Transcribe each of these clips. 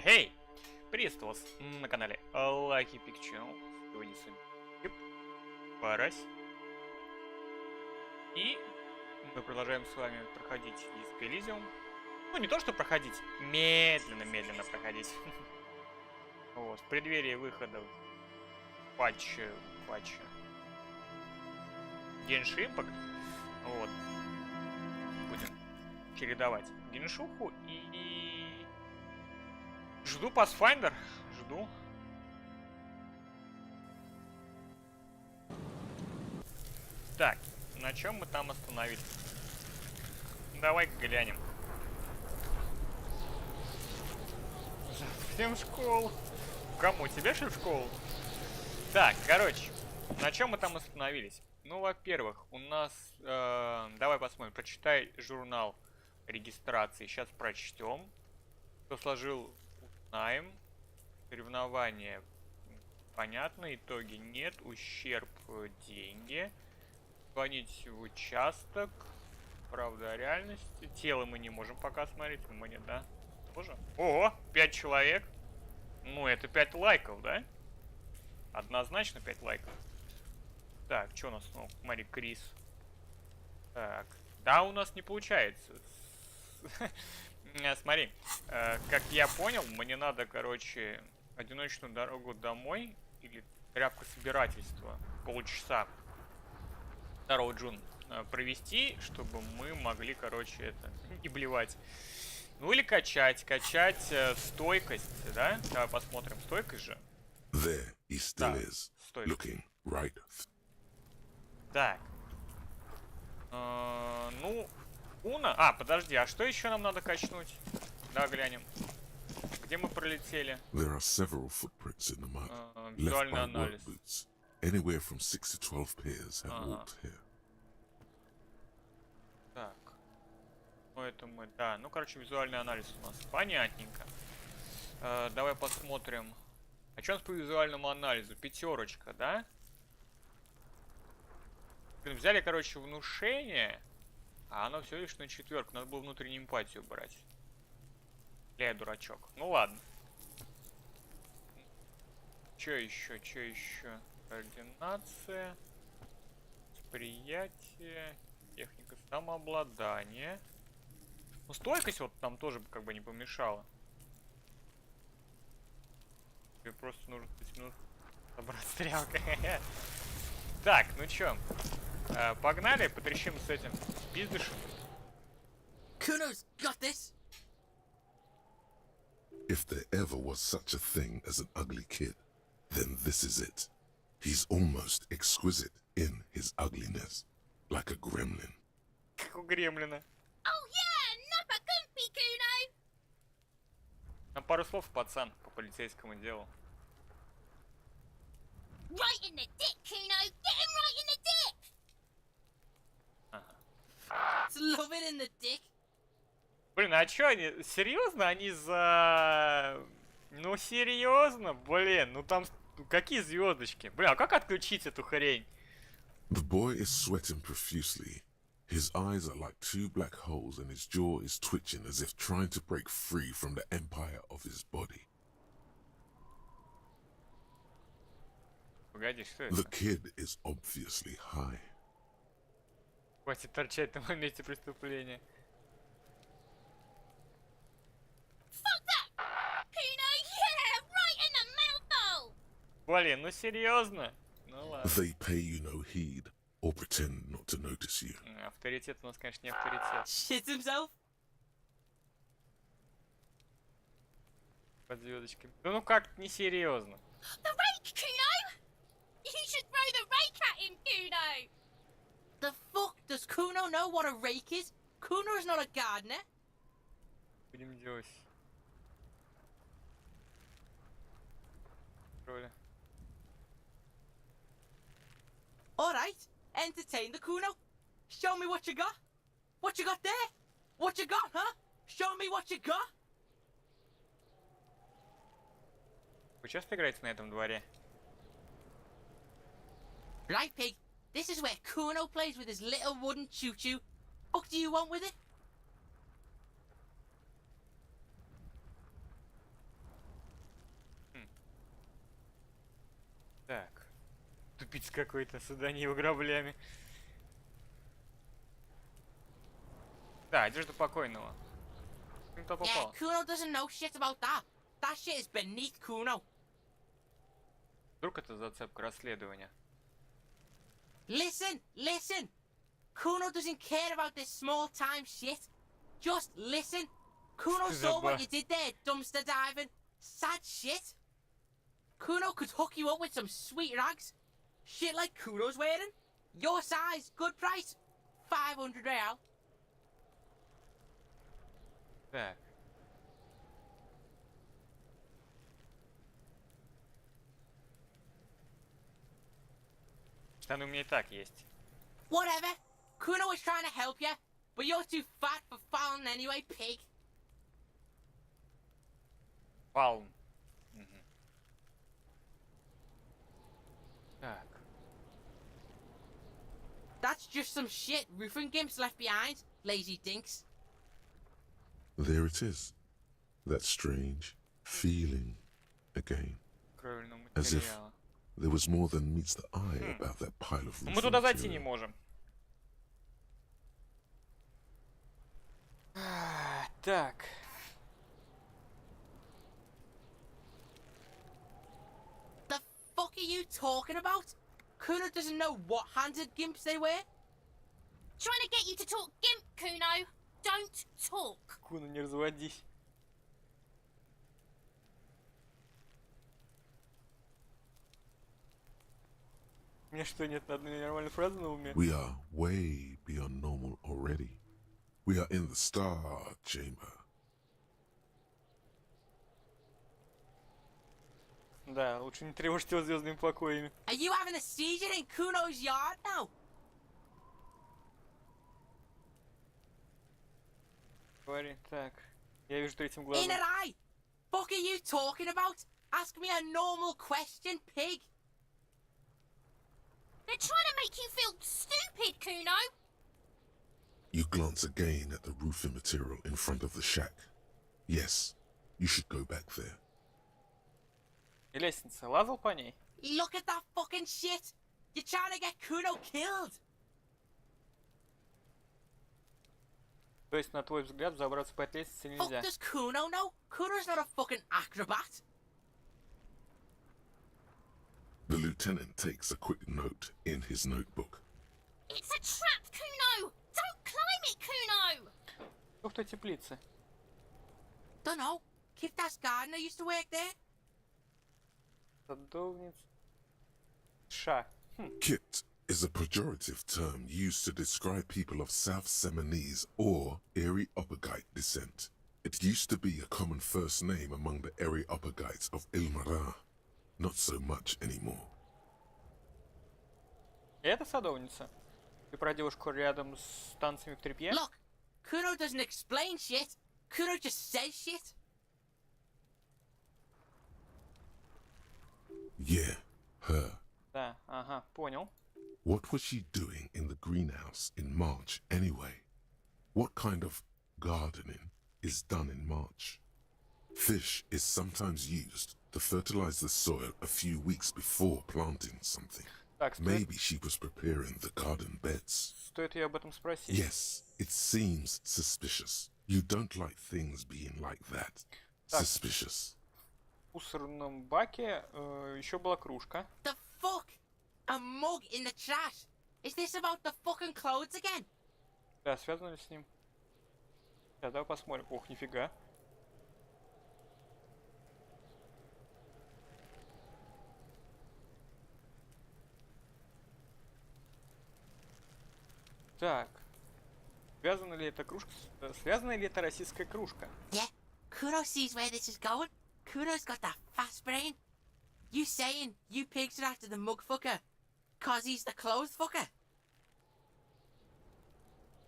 Эй! Приветствую вас на канале Lucky Pick Channel. Сегодня с вами Барась. И мы продолжаем с вами проходить диск Elysium. Ну, не то, что проходить, медленно проходить. Вот, в преддверии выхода патча Genshin Impact. Вот. Будем чередовать геншуху и... Жду Pathfinder. Жду. Так, на чем мы там остановились? Давай-ка глянем. Всем в школу. Кому? Тебе что в школу? Так, короче, на чем мы там остановились? Ну, во-первых, у нас... давай посмотрим. Прочитай журнал регистрации. Сейчас прочтем. Кто сложил, узнаем. Соревнования. Понятно. Итоги нет. Ущерб деньги. Звонить в участок. Правда о реальности. Тело мы не можем пока смотреть. Мы не, да? Тоже? Ого! 5 человек. Ну, это 5 лайков, да? Однозначно 5 лайков. Так, что у нас? Ну, смотри, Крис. Так. Да, у нас не получается. Смотри, как я понял, мне надо, короче, одиночную дорогу домой или тряпка собирательства полчаса 2 Джун провести, чтобы мы могли, короче, это, не блевать. Ну или качать стойкость, да? Давай посмотрим, стойкость же. Да, стойкость. Так. Ну, Куно. А, подожди, а что еще нам надо качнуть? Да, глянем. Где мы пролетели? Визуальный анализ. Так. Ну, это мы, да. Ну, короче, визуальный анализ у нас. Понятненько. Давай посмотрим. А что у нас по визуальному анализу? 5, да? Взяли, короче, внушение, а оно все лишь на 4. Надо было внутреннюю эмпатию брать. Я дурачок. Ну ладно. Че еще? Координация. Восприятие. Техника самообладания. Ну, стойкость вот там тоже как бы не помешала. Тебе просто нужно 5 минут собрать стрелкой. Так, ну чё? Погнали, потрещим с этим пиздышем. Kuno's got this. If there ever was such a thing as an ugly kid, then this is it. He's almost exquisite in his ugliness, like a gremlin. Как у гремлина. Oh yeah, nappa gumpy, Kuno. На пару слов, пацан, по полицейскому делу. Right in the dick, Kuno. Get him right in the dick. It's love it in the dick. Блин, а чё они? Серьезно? Они за... Ну, серьезно? Блин, ну там... Какие звездочки? Блин, а как отключить эту хрень? The boy is sweating profusely. His eyes are like 2 black holes and his jaw is twitching as if trying to break free from the empire of his body. Погоди, что это? The kid is obviously high. Хватит торчать на месте преступления. Fuck that, Kuno. Yeah, right in the mouthful. Блин, ну серьезно? Ну ладно. They pay you no heed or pretend not to notice you. Авторитет у нас, конечно, не авторитет. Shit himself. Под звездочками. Ну как несерьезно? The rake, Kuno. You should throw the rake at him, Kuno. The fuck does Kuno know what a rake is? Kuno is not a gardener. Будем делать. Роли. All right, entertain the Kuno. Show me what you got. What you got there? What you got, huh? Show me what you got. Вы часто играете на этом дворе? Right, pig. This is where Kuno plays with his little wooden choo-choo. What do you want with it? Так. Тупиц какой-то с его граблями. Да, одежда покойного. Кто Yeah, попал? Kuno doesn't know shit about that. That shit is beneath Kuno. Вдруг это зацепка расследования? Listen, listen. Kuno doesn't care about this small time shit. Just listen. Kuno saw what you did there, dumpster diving. Sad shit. Kuno could hook you up with some sweet rags. Shit like Kuno's wearing. Your size, good price. 500 real. Так. Штаны у меня и так есть. Whatever. Kuno was trying to help you, but you're too fat for falling anyway, pig. Палм. Мгм. Так. That's just some shit roofing gimps left behind, lazy dinks. There it is. That strange feeling again. Кровельного As if материала. there was more than meets the eye about that pile of Мы roofing туда зайти не material. можем. Так. The fuck are you talking about? Kuno doesn't know what handed gimps they wear. Trying to get you to talk gimp, Kuno. Don't talk. Куно, не разводись. У меня что, нет ни одной нормальной фразы на уме? We are way beyond normal already. We are in the star chamber. Да, лучше не тревожьте его звездными покоями. Are you having a seizure in Kuno's yard now? Говори, так. Я вижу третьим In глазом. an eye! Fuck are you talking about? Ask me a normal question, pig. They're trying to make you feel stupid, Kuno. You glance again at the roofing material in front of the shack. Yes, you should go back there. И лестница. Лазал по ней? Look at that fucking shit! You're trying to get Kuno killed! То есть, на твой взгляд, забраться по этой лестнице Fuck нельзя? does Kuno know? Kuno's not a fucking acrobat. The lieutenant takes a quick note in his notebook. It's a trap, Kuno. Don't climb it, Kuno. Кто в той теплице? Dunno. Kiftas gardener used to work there. Садовница. Ша. Kit is a pejorative term used to describe people of South Seminese or Areopagite descent. It used to be a common first name among the Areopagites of Ilmara. Not so much anymore. И это садовница? Ты про девушку рядом с танцами в тряпье? Look, Kuno doesn't explain shit. Kuno just says shit. Yeah, her. Да, ага, понял. What was she doing in the greenhouse in March anyway? What kind of gardening is done in March? Fish is sometimes used to fertilize the soil a few weeks before planting something. Так, Maybe she was preparing the garden beds. стоит ее об этом спросить. Yes, it seems suspicious. You don't like things being like that. Так. Suspicious. В мусорном баке еще была кружка. The fuck? A mug in the trash? Is this about the fucking clothes again? Да, связано ли с ним? Сейчас, давай посмотрим. Ох, нифига. Так. Связана ли эта кружка? Связана ли это российская кружка? Yeah, Kuno sees where this is going. Kuno's got that fast brain. You saying you pigs are after the mug fucker? Cause he's the clothes fucker?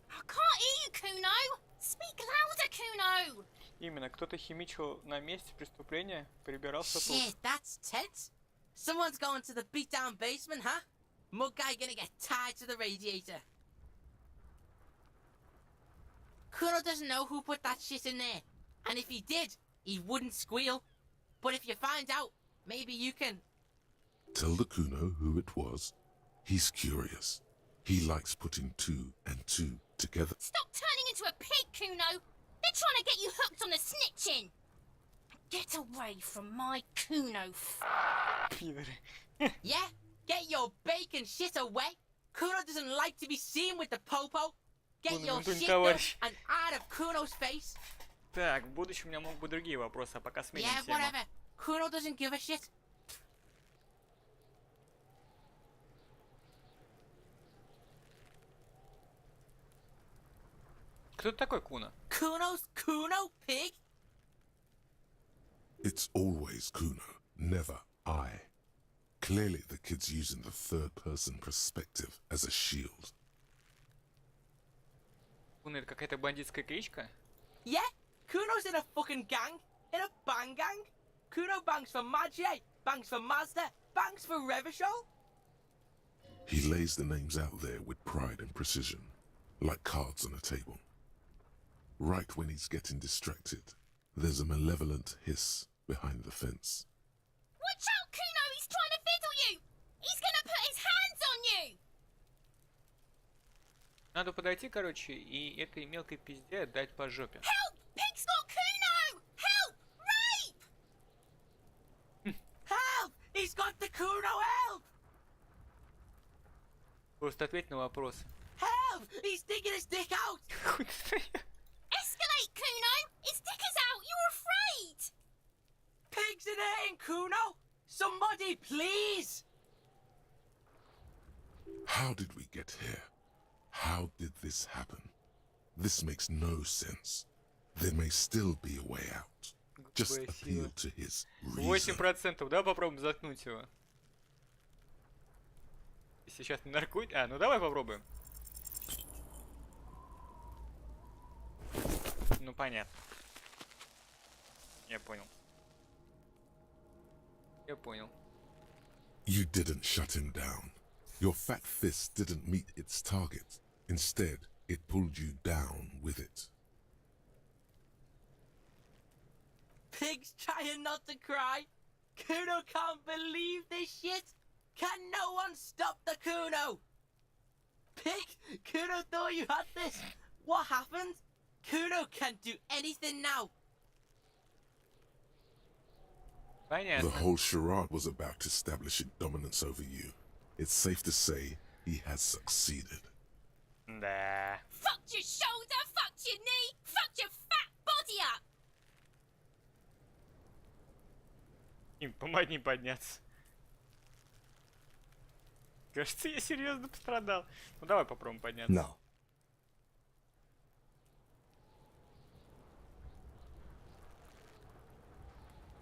I can't hear you, Kuno. Speak louder, Kuno. Именно, кто-то химичил на месте преступления, прибирался тут. Shit, that's tense. Someone's going to the beat-down basement, huh? Mug guy gonna get tied to the radiator. Kuno doesn't know who put that shit in there. And if he did, he wouldn't squeal. But if you find out, maybe you can... Tell the Kuno who it was. He's curious. He likes putting 2 and 2 together. Stop turning into a pig, Kuno. They're trying to get you hooked on the snitching. Get away from my Kuno. Yeah? Get your bacon shit away. Kuno doesn't like to be seen with the popo. Get your shit up and out of Kuno's face. Так, в будущем у меня могут быть другие вопросы, а пока сменим Yeah, тему. whatever. Kuno doesn't give a shit. Кто такой Куно? Kuno's Kuno, pig? It's always Kuno, never I. Clearly the kid's using the third-person perspective as a shield. Куно — это какая-то бандитская кличка? Yeah? Kuno's in a fucking gang. In a bang gang. Kuno bangs for Maggie, bangs for Mazda, bangs for Revachol. He lays the names out there with pride and precision, like cards on a table. Right when he's getting distracted, there's a malevolent hiss behind the fence. Watch out, Kuno! He's trying to fiddle you! He's gonna put his hands on you! Надо подойти, короче, и этой мелкой пизде дать по жопе. Help! Pig's got Kuno! Help! Rape! Help! He's got the Kuno, help! Просто ответь на вопрос. Help! He's digging his dick out! Escalate, Kuno! His dick is out! You're afraid! Pigs in here, Kuno! Somebody, please! How did we get here? How did this happen? This makes no sense. There may still be a way out. Just appeal to his reason. 8%, да, попробуем заткнуть его. Сейчас не наркотик. А, ну давай попробуем. Ну понятно. Я понял. Я понял. You didn't shut him down. Your fat fist didn't meet its target. Instead, it pulled you down with it. Pig's trying not to cry. Kuno can't believe this shit. Can no one stop the Kuno? Pig, Kuno thought you had this. What happened? Kuno can't do anything now. Понятно. The whole charade was about establishing dominance over you. It's safe to say he has succeeded. Да. Fucked your shoulder, fucked your knee, fucked your fat body up! Им помоги подняться. Кажется, я серьезно пострадал. Ну давай попробуем подняться. No.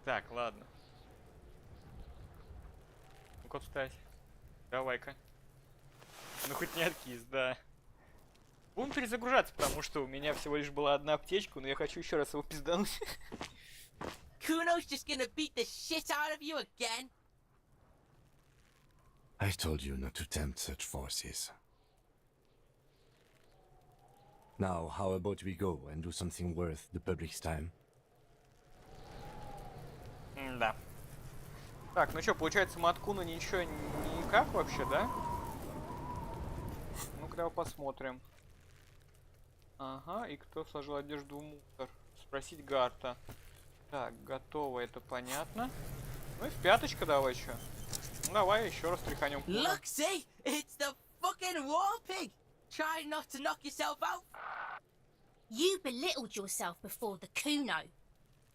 Так, ладно. Ну-ка встать. Давай-ка. Ну хоть не откис, да. Будем перезагружаться, потому что у меня всего лишь была одна аптечка, но я хочу еще раз его пиздануть. Kuno's just gonna beat the shit out of you again. I told you not to tempt such forces. Now, how about we go and do something worth the public's time? Да. Так, ну что, получается, мы от Куно ничего никак вообще, да? Ну-ка, давай посмотрим. Ага, и кто сложил одежду в мусор? Спросить Гарта. Так, готово, это понятно. Ну и в пяточка давай еще. Ну давай еще раз тряханем. Look, see? It's the fucking war pig. Try not to knock yourself out. You belittled yourself before the Kuno.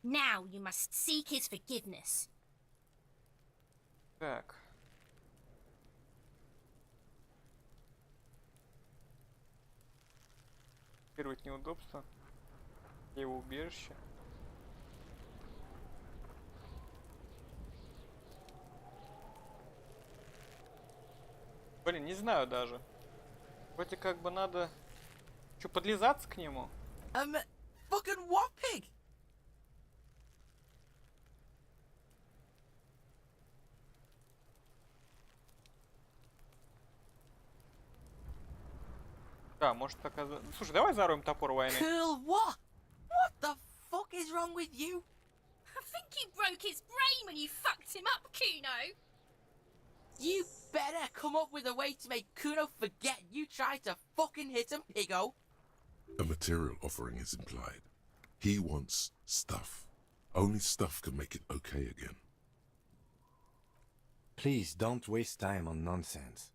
Now you must seek his forgiveness. Так. Первое неудобство. Его убежище. Блин, не знаю даже. Вроде как бы надо... Что, подлизаться к нему? Fucking war pig. Да, может оказаться... Слушай, давай зароем топор войны. Cool what? What the fuck is wrong with you? I think you broke his brain when you fucked him up, Kuno. You better come up with a way to make Kuno forget you tried to fucking hit him, piggo. A material offering is implied. He wants stuff. Only stuff can make it okay again. Please don't waste time on nonsense.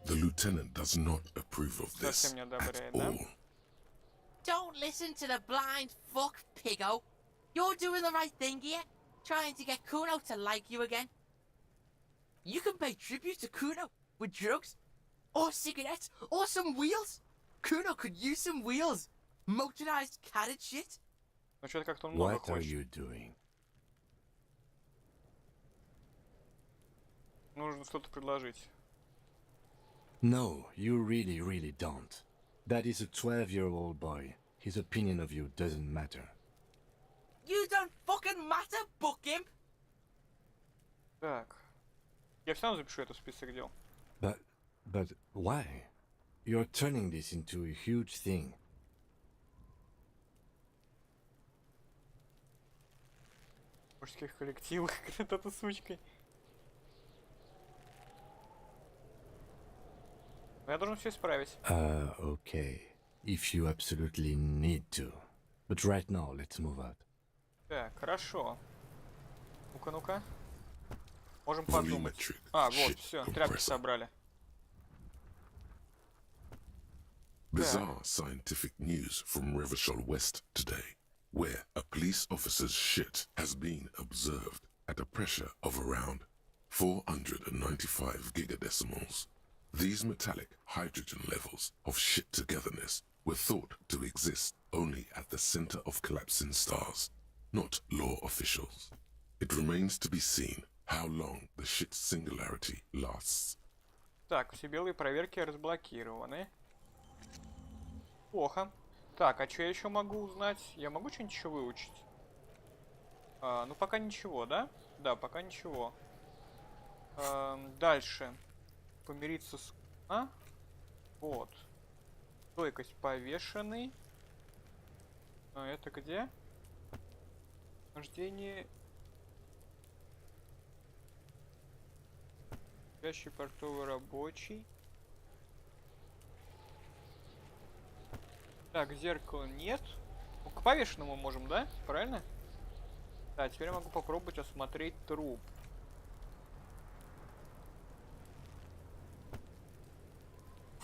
The lieutenant does not approve of this Совсем не at одобряет, да? all. Don't listen to the blind fuck, piggo. You're doing the right thing here, trying to get Kuno to like you again. You can pay tribute to Kuno with drugs, or cigarettes, or some wheels. Kuno could use some wheels. Motorized carriage shit. Ну что-то как-то он много What are хочет. you doing? Нужно что-то предложить. No, you really don't. That is a 12-year-old boy. His opinion of you doesn't matter. You don't fucking matter, buckim. Так. Я все равно запишу это в список дел. But why? You're turning this into a huge thing. В мужских коллективах эта сучкой. Но я должен все исправить. Okay. If you absolutely need to. But right now, let's move out. Так, хорошо. Ну-ка, ну-ка. Можем подумать. Volumetric А, вот, shit все, тряпки compressor. собрали. Bizarre scientific news from Revachol West today, where a police officer's shit has been observed at a pressure of around 495 gigadecimals. These metallic hydrogen levels of shit togetherness were thought to exist only at the center of collapsing stars, not law officials. It remains to be seen how long the shit singularity lasts. Так, все белые проверки разблокированы. Плохо. Так, а что я еще могу узнать? Я могу что-нибудь еще выучить? Ну, пока ничего, да? Да, пока ничего. Дальше. Помириться с... Вот. Стойкость повешенный. Это где? Рождение... Спящий портовый рабочий. Так, зеркала нет. Ну, к повешенному можем, да? Правильно? Да, теперь я могу попробовать осмотреть труп.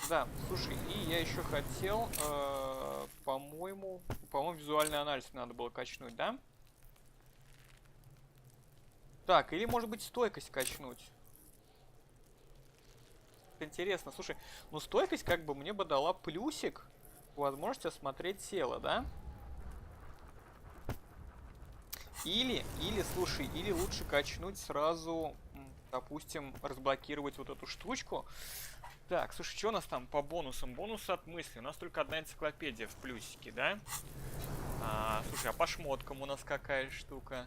Да, слушай, и я еще хотел, по-моему, визуальный анализ надо было качнуть, да? Так, или может быть стойкость качнуть. Интересно, слушай, ну стойкость как бы мне бы дала плюсик. Возможность осмотреть тело, да? Или, слушай, или лучше качнуть сразу, допустим, разблокировать вот эту штучку. Так, слушай, что у нас там по бонусам? Бонусы от мысли. У нас только одна энциклопедия в плюсике, да? Слушай, а по шмоткам у нас какая штука?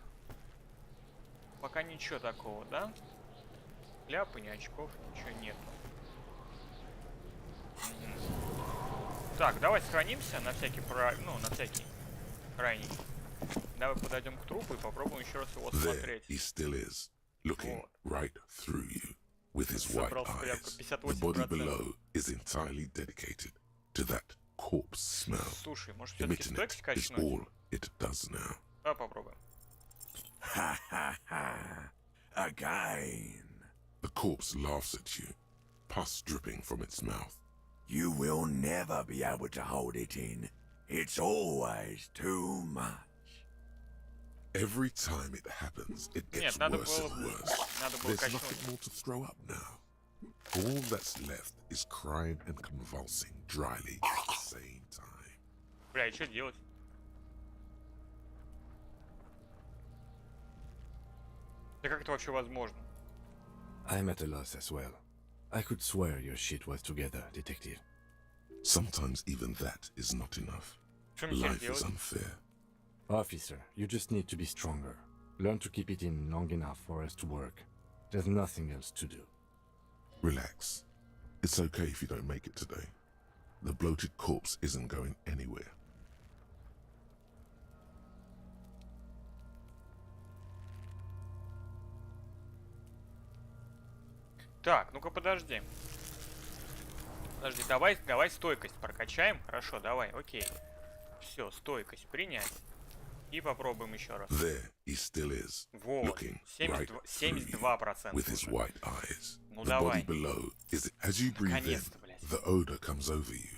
Пока ничего такого, да? Ляпы, ни очков, ничего нету. Так, давай сохранимся на всякий на всякий крайний. Давай подойдем к трупу и попробуем еще раз его There смотреть. he still is, looking right through you with his white Собрался порядка eyes. The body 58%. below is entirely dedicated to that corpse smell. Слушай, может все-таки Emitting стойкость it is качнуть? all it does now. Давай попробуем. Ha ha ha! Again! The corpse laughs at you, pus dripping from its mouth. You will never be able to hold it in. It's always too much. Every time it happens, it gets Нет, надо worse было, and worse. надо было There's качнуть. nothing more to throw up now. All that's left is crying and convulsing dryly at the same time. Бля, и что делать? Да как это вообще возможно? I'm at a loss as well. I could swear your shit was together, detective. Sometimes even that is not enough. Что мне теперь Life is делать? unfair. Officer, you just need to be stronger. Learn to keep it in long enough for us to work. There's nothing else to do. Relax. It's okay if you don't make it today. The bloated corpse isn't going anywhere. Так, ну-ка подожди. Подожди, давай стойкость прокачаем. Хорошо, давай, окей. Все, стойкость принять. И попробуем еще раз. There he still is, Вот, looking right through you 72% with his уже. white eyes. Ну The давай. body below is as you breathe in, Наконец-то, блядь. the odor comes over you.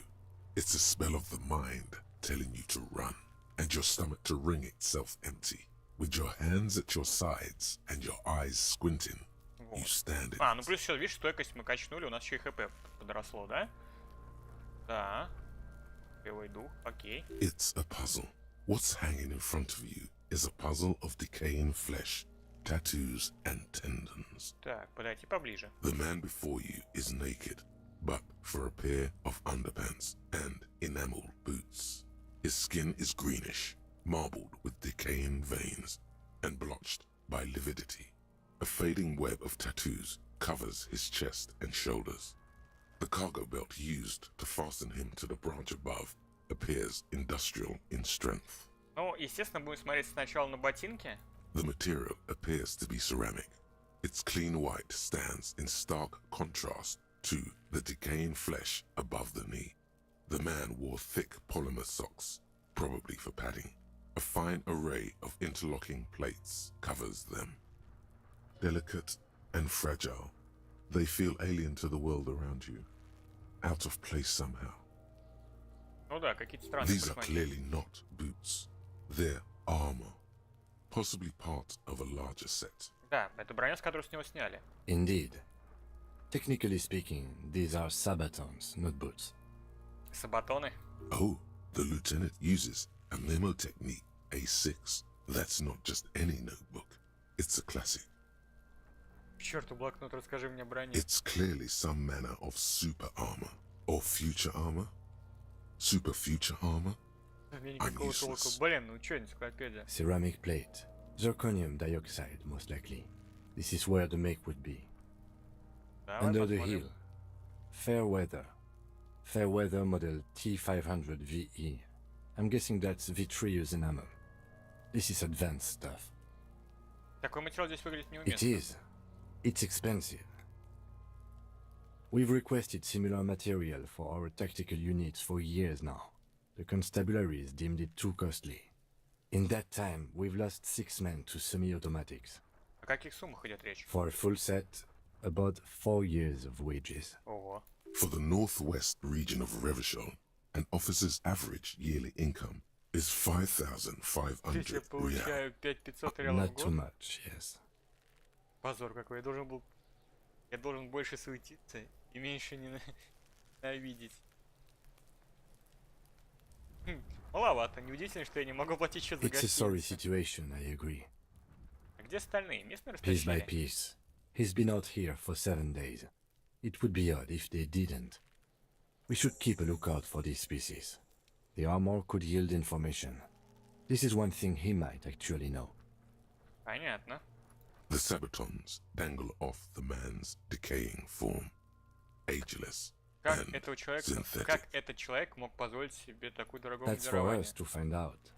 It's a smell of the mind telling you to run, and your stomach to wring itself empty. With your hands at your sides and your eyes squinting, you Вот. stand in А, ну it. плюс еще, видишь, стойкость мы качнули, у нас еще и хп подросло, да? Да. Боевой дух, окей. It's a puzzle. What's hanging in front of you is a puzzle of decaying flesh, tattoos, and tendons. Так, подойти поближе. The man before you is naked, but for a pair of underpants and enamel boots. His skin is greenish, marbled with decaying veins, and blotched by lividity. A fading web of tattoos covers his chest and shoulders. The cargo belt used to fasten him to the branch above appears industrial in strength. Ну, естественно, будем смотреть сначала на ботинки. The material appears to be ceramic. Its clean white stands in stark contrast to the decaying flesh above the knee. The man wore thick polymer socks, probably for padding. A fine array of interlocking plates covers them. Delicate and fragile, they feel alien to the world around you, out of place somehow. Ну да, какие-то странные These are присмотрения. clearly not boots. They're armor, possibly part of a larger set. Да, это броня, с которой с него сняли. Indeed. Technically speaking, these are sabatons, not boots. Сабатоны. Oh, the lieutenant uses a memo technique, A6. That's not just any notebook. It's a classic. К черту блокнот, расскажи мне о броне. It's clearly some manner of super armor. Or future armor? Super future armor? Мне никакого толку. useless. Блин, ну чё, энциклопедия. Ceramic plate. Zirconium dioxide, most likely. This is where the make would be. Давай Under the посмотрим. hill. Fairweather. Fairweather model T500VE. I'm guessing that's vitreous enamel. This is advanced stuff. Такой материал здесь выглядит It неуместно. is. It's expensive. We've requested similar material for our tactical units for years now. The constabularies deemed it too costly. In that time, we've lost 6 men to semi-automatics. О каких суммах идет речь? For a full set, about 4 years of wages. Ого. For the northwest region of Revachol, an officer's average yearly income is Здесь я 5,500 real. получаю 5500 реалов в Not too год. much, yes. Позор какой. Я должен больше суетиться и меньше ненавидеть. Маловато. Неудивительно, что я не могу платить счет за It's a sorry гостиницу. situation, I agree. А где остальные? Местные Piece by растащили? piece. He's been out here for 7 days. It would be odd if they didn't. We should keep a lookout for these species. The armor could yield information. This is one thing he might actually know. Понятно. The sabatons dangle off the man's decaying form, ageless Как and как synthetic. этот человек мог позволить себе такую дорогую That's for обмундирование? us to find out.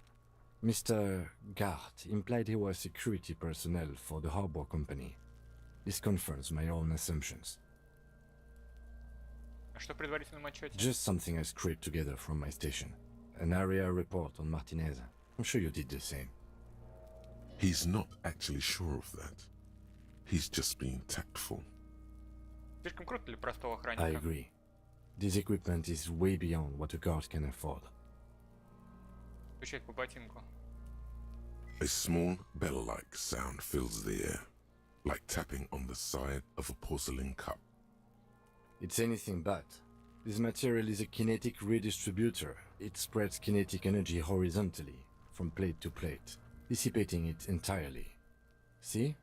Mr. Gart implied he was security personnel for the harbor company. This confirms my own assumptions. А что в предварительном отчете? Just something I scraped together from my station. An area report on Martinez. I'm sure you did the same. He's not actually sure of that. He's just being tactful. Слишком круто для простого I охранника. agree. This equipment is way beyond what a guard can afford. Стучать по ботинку. A small bell-like sound fills the air, like tapping on the side of a porcelain cup. It's anything but. This material is a kinetic redistributor. It spreads kinetic energy horizontally, from plate to plate, dissipating it entirely. See?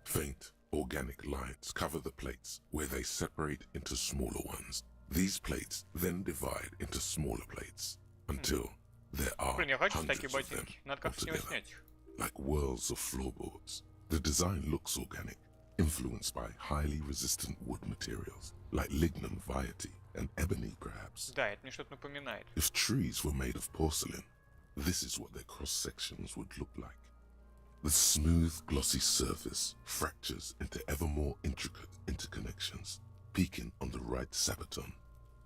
Faint, organic lines cover the plates where they separate into smaller ones. These plates then divide into smaller plates until there are Блин, я хочу такие hundreds of them ботинки. Надо как-то с него altogether, снять их. like whirls of floorboards. The design looks organic, influenced by highly resistant wood materials, like lignum vitae and ebony perhaps. Да, это мне что-то напоминает. If trees were made of porcelain, this is what their cross-sections would look like. The smooth, glossy surface fractures into ever more intricate interconnections, peaking on the right sabaton,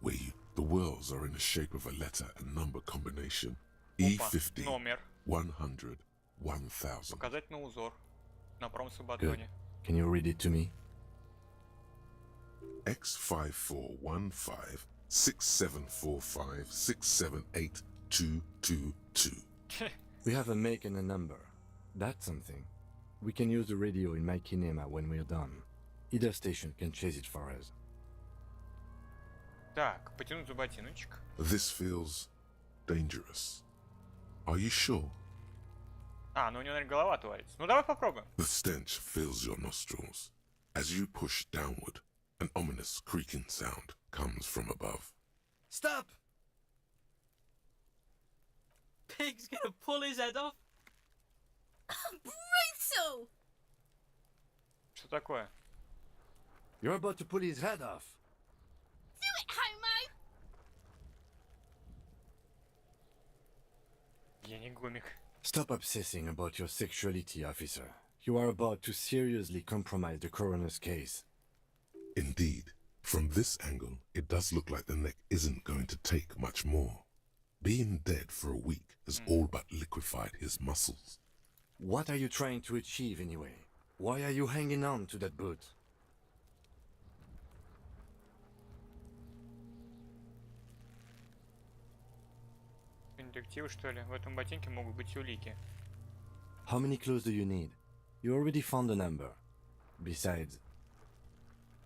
where the whorls are in the shape of a letter and number combination E50, Номер. 100, 1000. Показать на узор. На правом Good. сабатоне. Can you read it to me? X5415 6745 678 222. We have a make and a number. That's something. We can use the radio in my kinema when we're done. Either station can chase it for us. Так, потянуть за ботиночек. This feels dangerous. Are you sure? А, ну у него, наверное, голова творится. Ну давай попробуем. The stench fills your nostrils. As you push downward, an ominous creaking sound comes from above. Stop! Pig's gonna pull his head off. Brutal! Что такое? You're about to pull his head off. Do it, Homo! Я не гомик. Stop obsessing about your sexuality, officer. You are about to seriously compromise the coroner's case. Indeed, from this angle, it does look like the neck isn't going to take much more. Being dead for a week has all but liquefied his muscles. What are you trying to achieve anyway? Why are you hanging on to that boot? Детективы, что ли? В этом ботинке могут быть улики. How many clues do you need? You already found a number. Besides,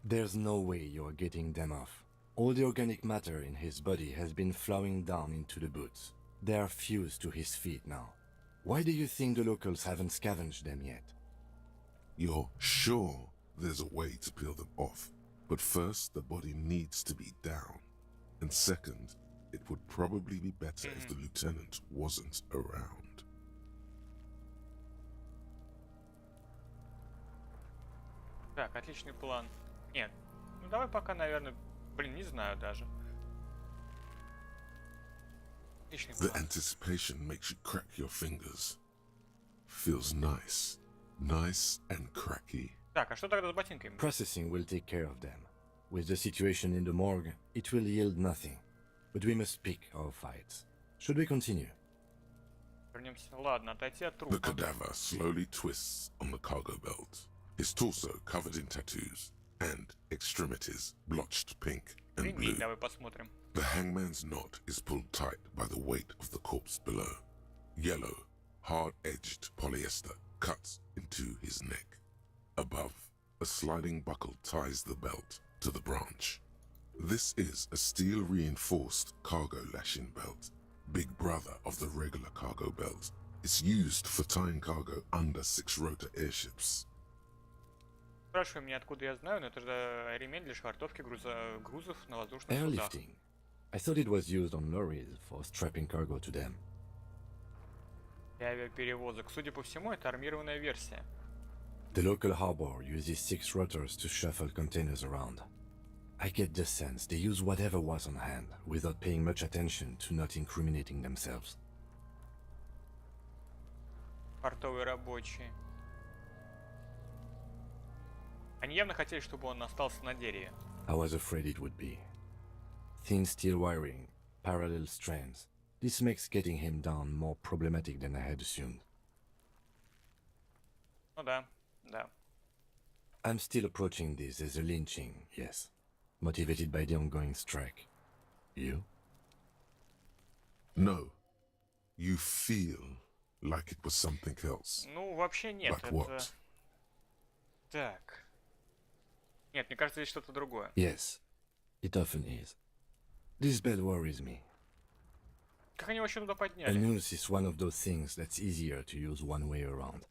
there's no way you're getting them off. All the organic matter in his body has been flowing down into the boots. They are fused to his feet now. Why do you think the locals haven't scavenged them yet? You're sure there's a way to peel them off, but first the body needs to be down. And second, it would probably be better if the lieutenant wasn't around. Так, отличный план. Нет, ну давай пока, наверное... Блин, не знаю даже. Отличный The план. anticipation makes you crack your fingers. Feels nice. Nice and cracky. Так, а что тогда с ботинками? Processing will take care of them. With the situation in the morgue, it will yield nothing. But we must pick our fights. Should we continue? Вернемся. Ладно, отойти от The трупа. cadaver slowly twists on the cargo belt, his torso covered in tattoos, and extremities blotched pink and blue. Ремень давай посмотрим. The hangman's knot is pulled tight by the weight of the corpse below. Yellow, hard-edged polyester cuts into his neck. Above, a sliding buckle ties the belt to the branch. This is a steel-reinforced cargo lashing belt, big brother of the regular cargo belt. It's used for tying cargo under six-rotor airships. Спрашивай меня, откуда я знаю, но это же ремень для швартовки грузов на воздушных судах. Airlifting. I thought it was used on lorries for strapping cargo to them. Для авиаперевозок. Судя по всему, это армированная версия. The local harbor uses 6 rotors to shuffle containers around. I get the sense they use whatever was on hand, without paying much attention to not incriminating themselves. Портовые рабочие. Они явно хотели, чтобы он остался на дереве. I was afraid it would be. Thin steel wiring, parallel strands. This makes getting him down more problematic than I had assumed. Ну да, да. I'm still approaching this as a lynching, yes. Motivated by the ongoing strike. You? No, you feel like it was something else. Ну, вообще нет. But Это... what? Так. Нет, мне кажется, здесь что-то другое. Yes, it often is. This bell worries me. Как они вообще туда A подняли? noose is one of those things that's easier to use one way around.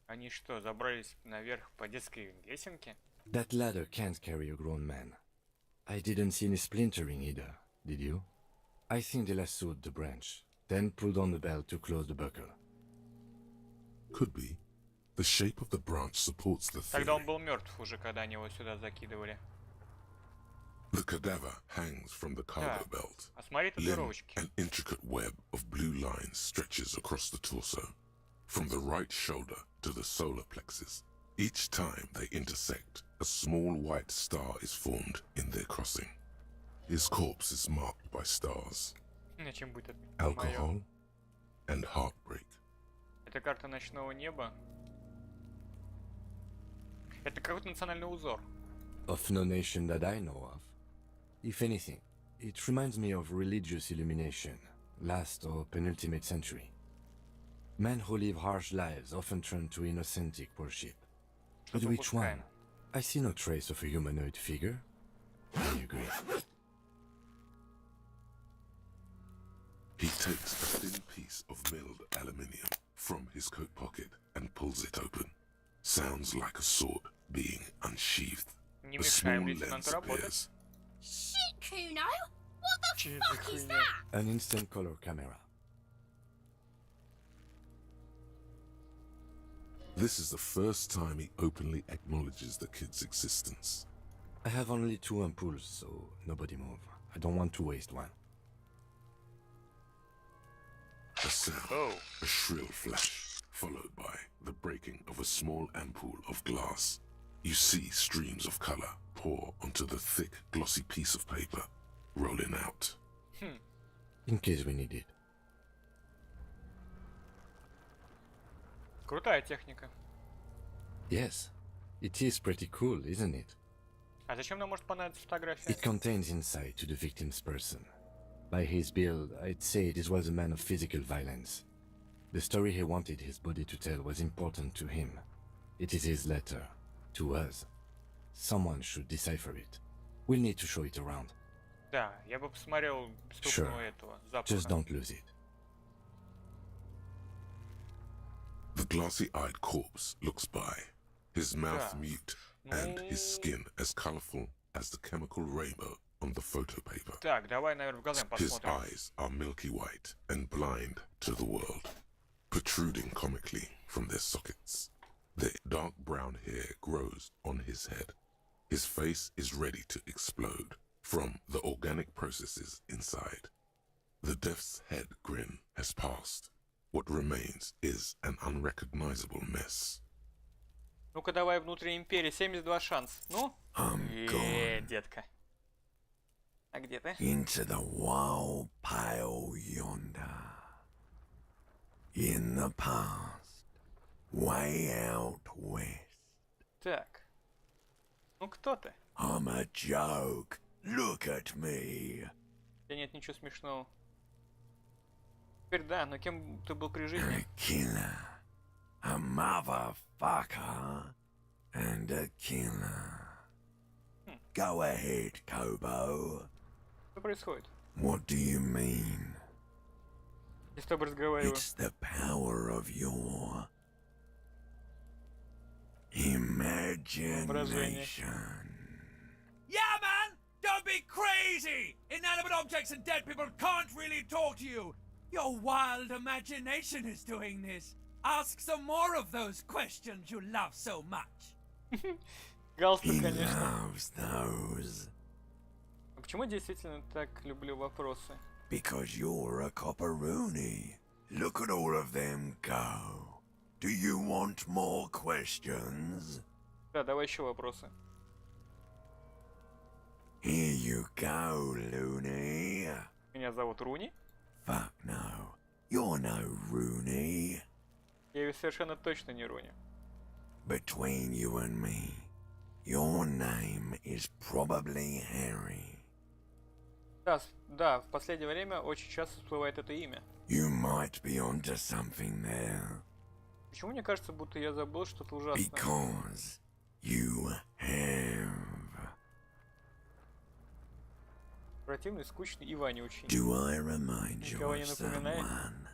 Они что, забрались наверх по детской лесенке? That ladder can't carry a grown man. I didn't see any splintering either, did you? I think they lassoed the branch, then pulled on the bell to close the buckle. Could be. The shape of the branch supports the Тогда он theory. был мертв уже, когда они его сюда закидывали. The cadaver hangs from the cargo Так, belt. а смотри Limb, татуировочки. an intricate web of blue lines stretches across the torso, from the right shoulder to the solar plexus. Each time they intersect, a small white star is formed in their crossing. His corpse is marked by stars, На чем будет это? alcohol, and heartbreak. Это карта ночного неба. Это какой-то национальный узор. Of no nation that I know of. If anything, it reminds me of religious illumination, last or penultimate century. Men who live harsh lives often turn to innocentic worship. But Что-то which one? упускаем. I see no trace of a humanoid figure. I agree. He takes a thin piece of milled aluminium from his coat pocket and pulls it open. Sounds like a sword being unsheathed. Не A small мешаем lens лейтенанту работать. appears. Shit, Kuno! What the Cheers, fuck is Kuno. that? An instant color camera. This is the first time he openly acknowledges the kid's existence. I have only 2 ampoules, so nobody move. I don't want to waste one. A sound, Oh. a shrill flash, followed by the breaking of a small ampoule of glass. You see streams of color pour onto the thick, glossy piece of paper, rolling out. In case we need it. Крутая техника. Yes, it is pretty cool, isn't it? А зачем нам может понадобиться фотография? It contains insight to the victim's person. By his build, I'd say this was a man of physical violence. The story he wanted his body to tell was important to him. It is his letter. To us. Someone should decipher it. We'll need to show it around. Да, я бы посмотрел стукну этого запаха. Just don't lose it. The glassy-eyed corpse looks by, his mouth Yeah. mute and his skin as colorful as the chemical rainbow on the photo paper. Так, давай, наверное, в глаза His посмотрим. eyes are milky white and blind to the world, protruding comically from their sockets. The dark brown hair grows on his head. His face is ready to explode from the organic processes inside. The death's head grin has passed. What remains is an unrecognizable mess. Ну-ка давай внутри империи, 72 шанс. Ну? Детка. А где ты? Into the wild pale yonder. In the past, way out west. Так. Ну кто ты? I'm a joke. Look at me. Да нет ничего смешного. Теперь да, но кем ты был при A жизни? killer. A motherfucker. And a killer. Go ahead, Kobo. Что происходит? What do you mean? Я с тобой разговариваю. It's the power of your imagination. Yeah, man! Don't be crazy! Inanimate objects and dead people can't really talk to you! Your wild imagination is doing this. Ask some more of those questions you love so much. Галстук, He конечно. loves those А почему я действительно так люблю вопросы? because you're a copperoonie. Look at all of them go. Do you want more questions? Да, давай еще вопросы. Here you go, loony. Меня зовут Руни. Fuck no. You're no Rooney. Я ведь совершенно точно не Руни. Between you and me, your name is probably Harry. Да, в последнее время очень часто всплывает это имя. You might be onto something there, Почему мне кажется, будто я забыл что-то ужасное? because you have. Противный, скучный и вонючий. Do I remind you Никого of не напоминает? someone?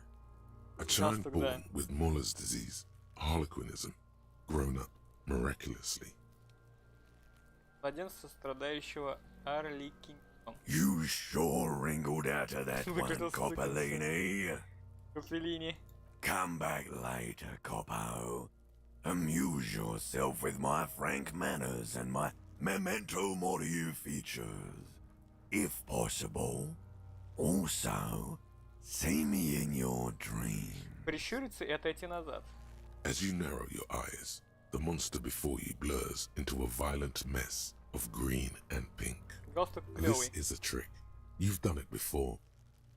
A child Галстук, born да. with Muller's disease, harlequinism, grown up miraculously. Младенца, страдающего Арликингом. You sure wrinkled out of that Look one, at us, Copperlini. Феллини. Come back later, Coppo. Amuse yourself with my frank manners and my memento mori features. if possible. Also, see me in your dream. Прищуриться и отойти назад. As you narrow your eyes, the monster before you blurs into a violent mess of green and pink. Галстук This клевый. is a trick. You've done it before.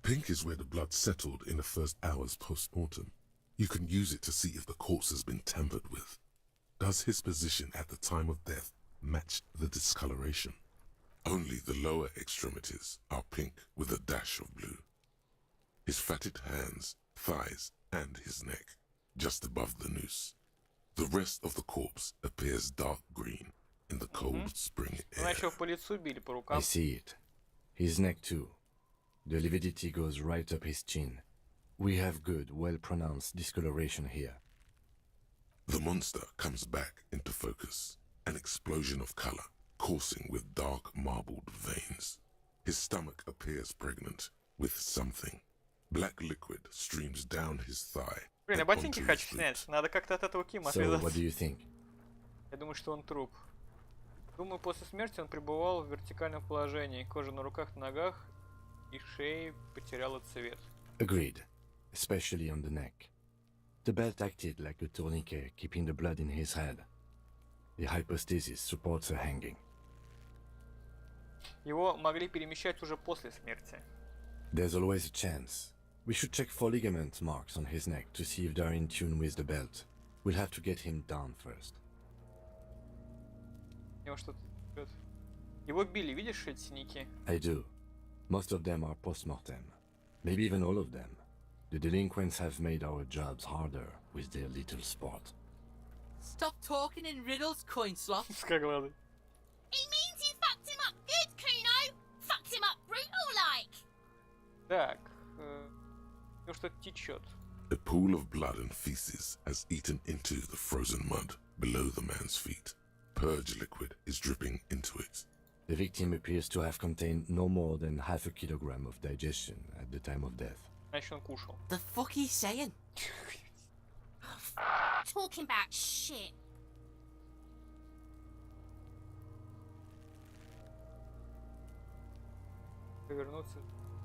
Pink is where the blood settled in the first hours post-mortem. You can use it to see if the corpse has been tampered with. Does his position at the time of death match the discoloration? Only the lower extremities are pink with a dash of blue. His fatted hands, thighs, and his neck, just above the noose. The rest of the corpse appears dark green in the cold spring air. Начал по лицу били, по I рукам. see it. His neck too. The lividity goes right up his chin. We have good, well-pronounced discoloration here. The monster comes back into focus, an explosion of color, coursing with dark marbled veins. His stomach appears pregnant with something. Black liquid streams down his thigh. Блин, я and ботинки onto his хочу boot. снять. Надо как-то от этого Кима So, what отвязаться. do you think? Я думаю, что он труп. Думаю, после смерти он пребывал в вертикальном положении. Кожа на руках, ногах и шее потеряла цвет. Agreed, especially on the neck. The belt acted like a tourniquet, keeping the blood in his head. The hypostasis supports a hanging. Его могли перемещать уже после смерти. There's always a chance. We should check for ligament marks on his neck to see if they're in tune with the belt. We'll have to get him down first. Его что-то идет. Его били, видишь эти синяки? I do. Most of them are post-mortem. Maybe even all of them. The delinquents have made our jobs harder with their little sport. Stop talking in riddles, coin slot. Узкоглазый. It means you fucked him up good, Kuno. Fucked him up brutal like. Так. Ну что-то течет. A pool of blood and feces has eaten into the frozen mud below the man's feet. Purge liquid is dripping into it. The victim appears to have contained no more than half a kilogram of digestion at the time of death. Значит, он кушал. The fuck he's saying? Talking about shit. Повернуться.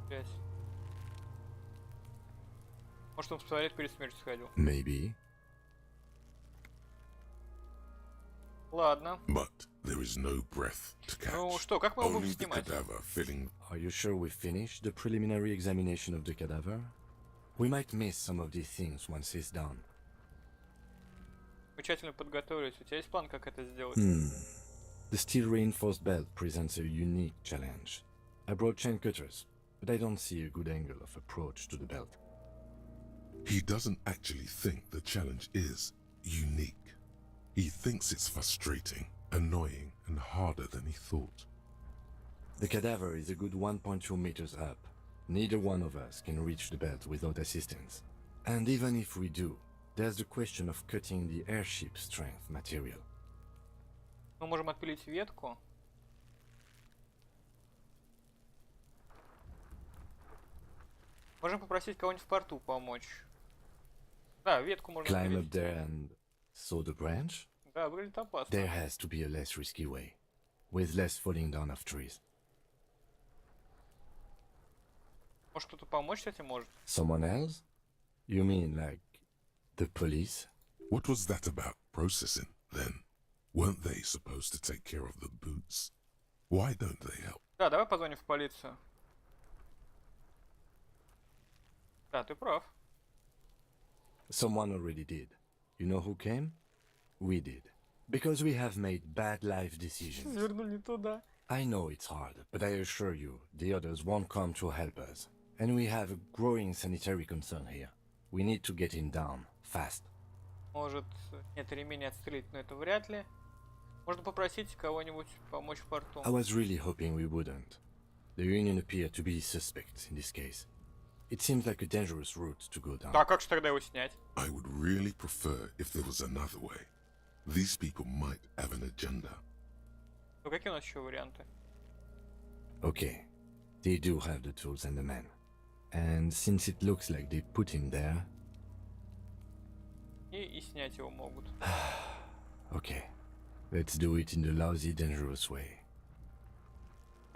Опять. Может, он в туалет перед смертью сходил. Maybe. Ладно. But there is no breath to catch. Ну что, как мы его Only будем the снимать? cadaver filling. Are you sure we finished the preliminary examination of the cadaver? We might miss some of these things once it's done. Мы тщательно подготовились. У тебя есть план, как это сделать? The steel reinforced belt presents a unique challenge. I brought chain cutters, but I don't see a good angle of approach to the belt. He doesn't actually think the challenge is unique. He thinks it's frustrating, annoying, and harder than he thought. The cadaver is a good 1.2 meters up. Neither one of us can reach the belt without assistance. And even if we do, there's the question of cutting the airship strength material. Мы можем отпилить ветку. Можем попросить кого-нибудь в порту помочь. Да, ветку можно Climb отпилить. up there and saw the branch? Да, выглядит опасно. There has to be a less risky way, with less falling down of trees. Может, кто-то помочь с этим может? Someone else? You mean like the police? What was that about processing, then? Weren't they supposed to take care of the boots? Why don't they help? Да, давай позвоним в полицию. Да, ты прав. Someone already did. You know who came? We did. Because we have made bad life decisions. Свернули не туда. I know it's hard, but I assure you, the others won't come to help us. And we have a growing sanitary concern here. We need to get him down, fast. Может, нет, ремень отстрелить, но это вряд ли. Можно попросить кого-нибудь помочь в порту. I was really hoping we wouldn't. The Union appeared to be suspects in this case. It seems like a dangerous route to go down. Да, как же тогда его снять? I would really prefer if there was another way. These people might have an agenda. Ну какие у нас еще варианты? Okay, they do have the tools and the men. And since it looks like they put him there, И снять его могут. okay, let's do it in the lousy, dangerous way.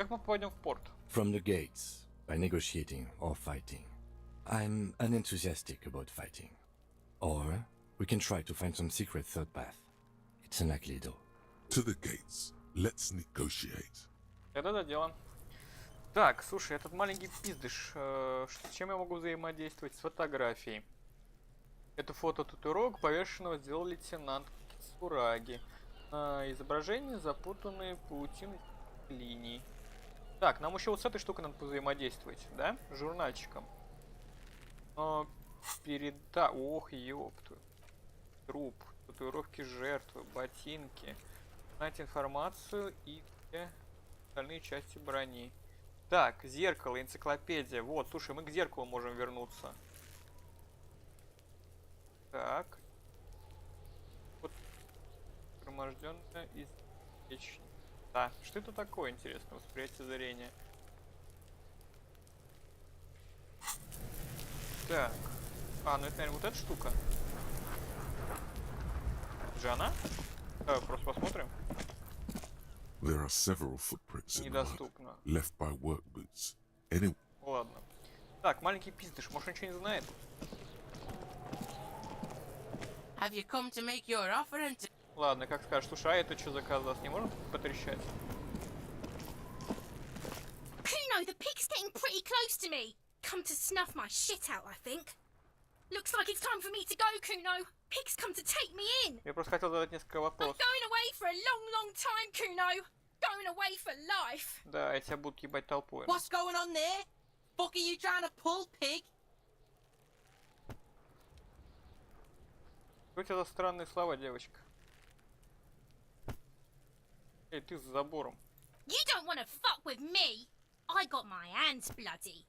Как мы попадем в порт? From the gates, by negotiating or fighting. I'm unenthusiastic about fighting. Or we can try to find some secret third path. It's unlikely though. To the gates. Let's negotiate. Это да дело. Так, слушай, этот маленький пиздыш. С чем я могу взаимодействовать? С фотографией. Это фото татуировок, повешенного сделал лейтенант Кицураги. Изображение запутанные паутины линий. Так, нам еще вот с этой штукой надо взаимодействовать, да? Журнальчиком. Ох, ёпту. Труп, татуировки жертвы, ботинки. Знать информацию и остальные части брони. Так, зеркало, энциклопедия. Вот, слушай, мы к зеркалу можем вернуться. Так. Вот. Громожденное извлечение. Да, что это такое, интересно? Восприятие зрения. Так. Ну это, наверное, вот эта штука. Это же она? Давай просто посмотрим. There are several footprints in the mud, Недоступно. left by work boots. Any Ладно. Так, маленький пиздыш, может, он ничего не знает? Have you come to make your offer and Ладно, как скажешь. Слушай, а это что за коза? Не можем потрещать? Kuno, the pig's getting pretty close to me. Come to snuff my shit out, I think. Looks like it's time for me to go, Kuno. Pig's come to take me in. Я просто хотел задать несколько I'm вопросов. going away for a long, long time, Kuno. Going away for life. Да, я тебя буду ебать толпой. what's going on there? Fuck are you trying to pull, pig? Что у тебя за странные слова, девочка? Эй, ты за забором. You don't want to fuck with me. I got my hands bloody.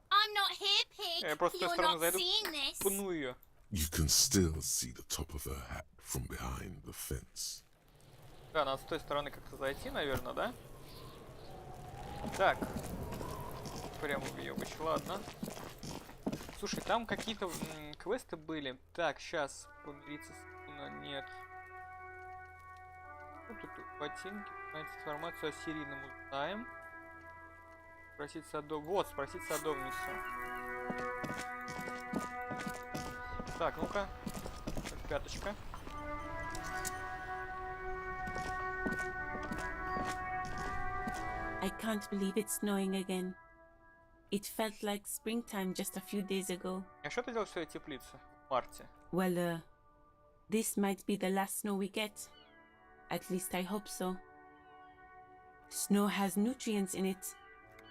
I'm not here, pig. Я просто с той You're стороны not зайду, seeing this. пну ее. You can still see the top of her hat from behind the fence. Да, надо с той стороны как-то зайти, наверное, да? Так. Прямо въебыч, ладно. Слушай, там какие-то квесты были. Так, сейчас. Помириться с Куно, нет. Ну, тут ботинки. Узнать информацию о серийном узнаем. Спросить садовницу. Вот, спросить садовницу. Так, ну-ка. Пяточка. I can't believe it's snowing again. It felt like springtime just a few days ago. А что ты делал в своей теплице в марте? Well, this might be the last snow we get. At least I hope so. Snow has nutrients in it.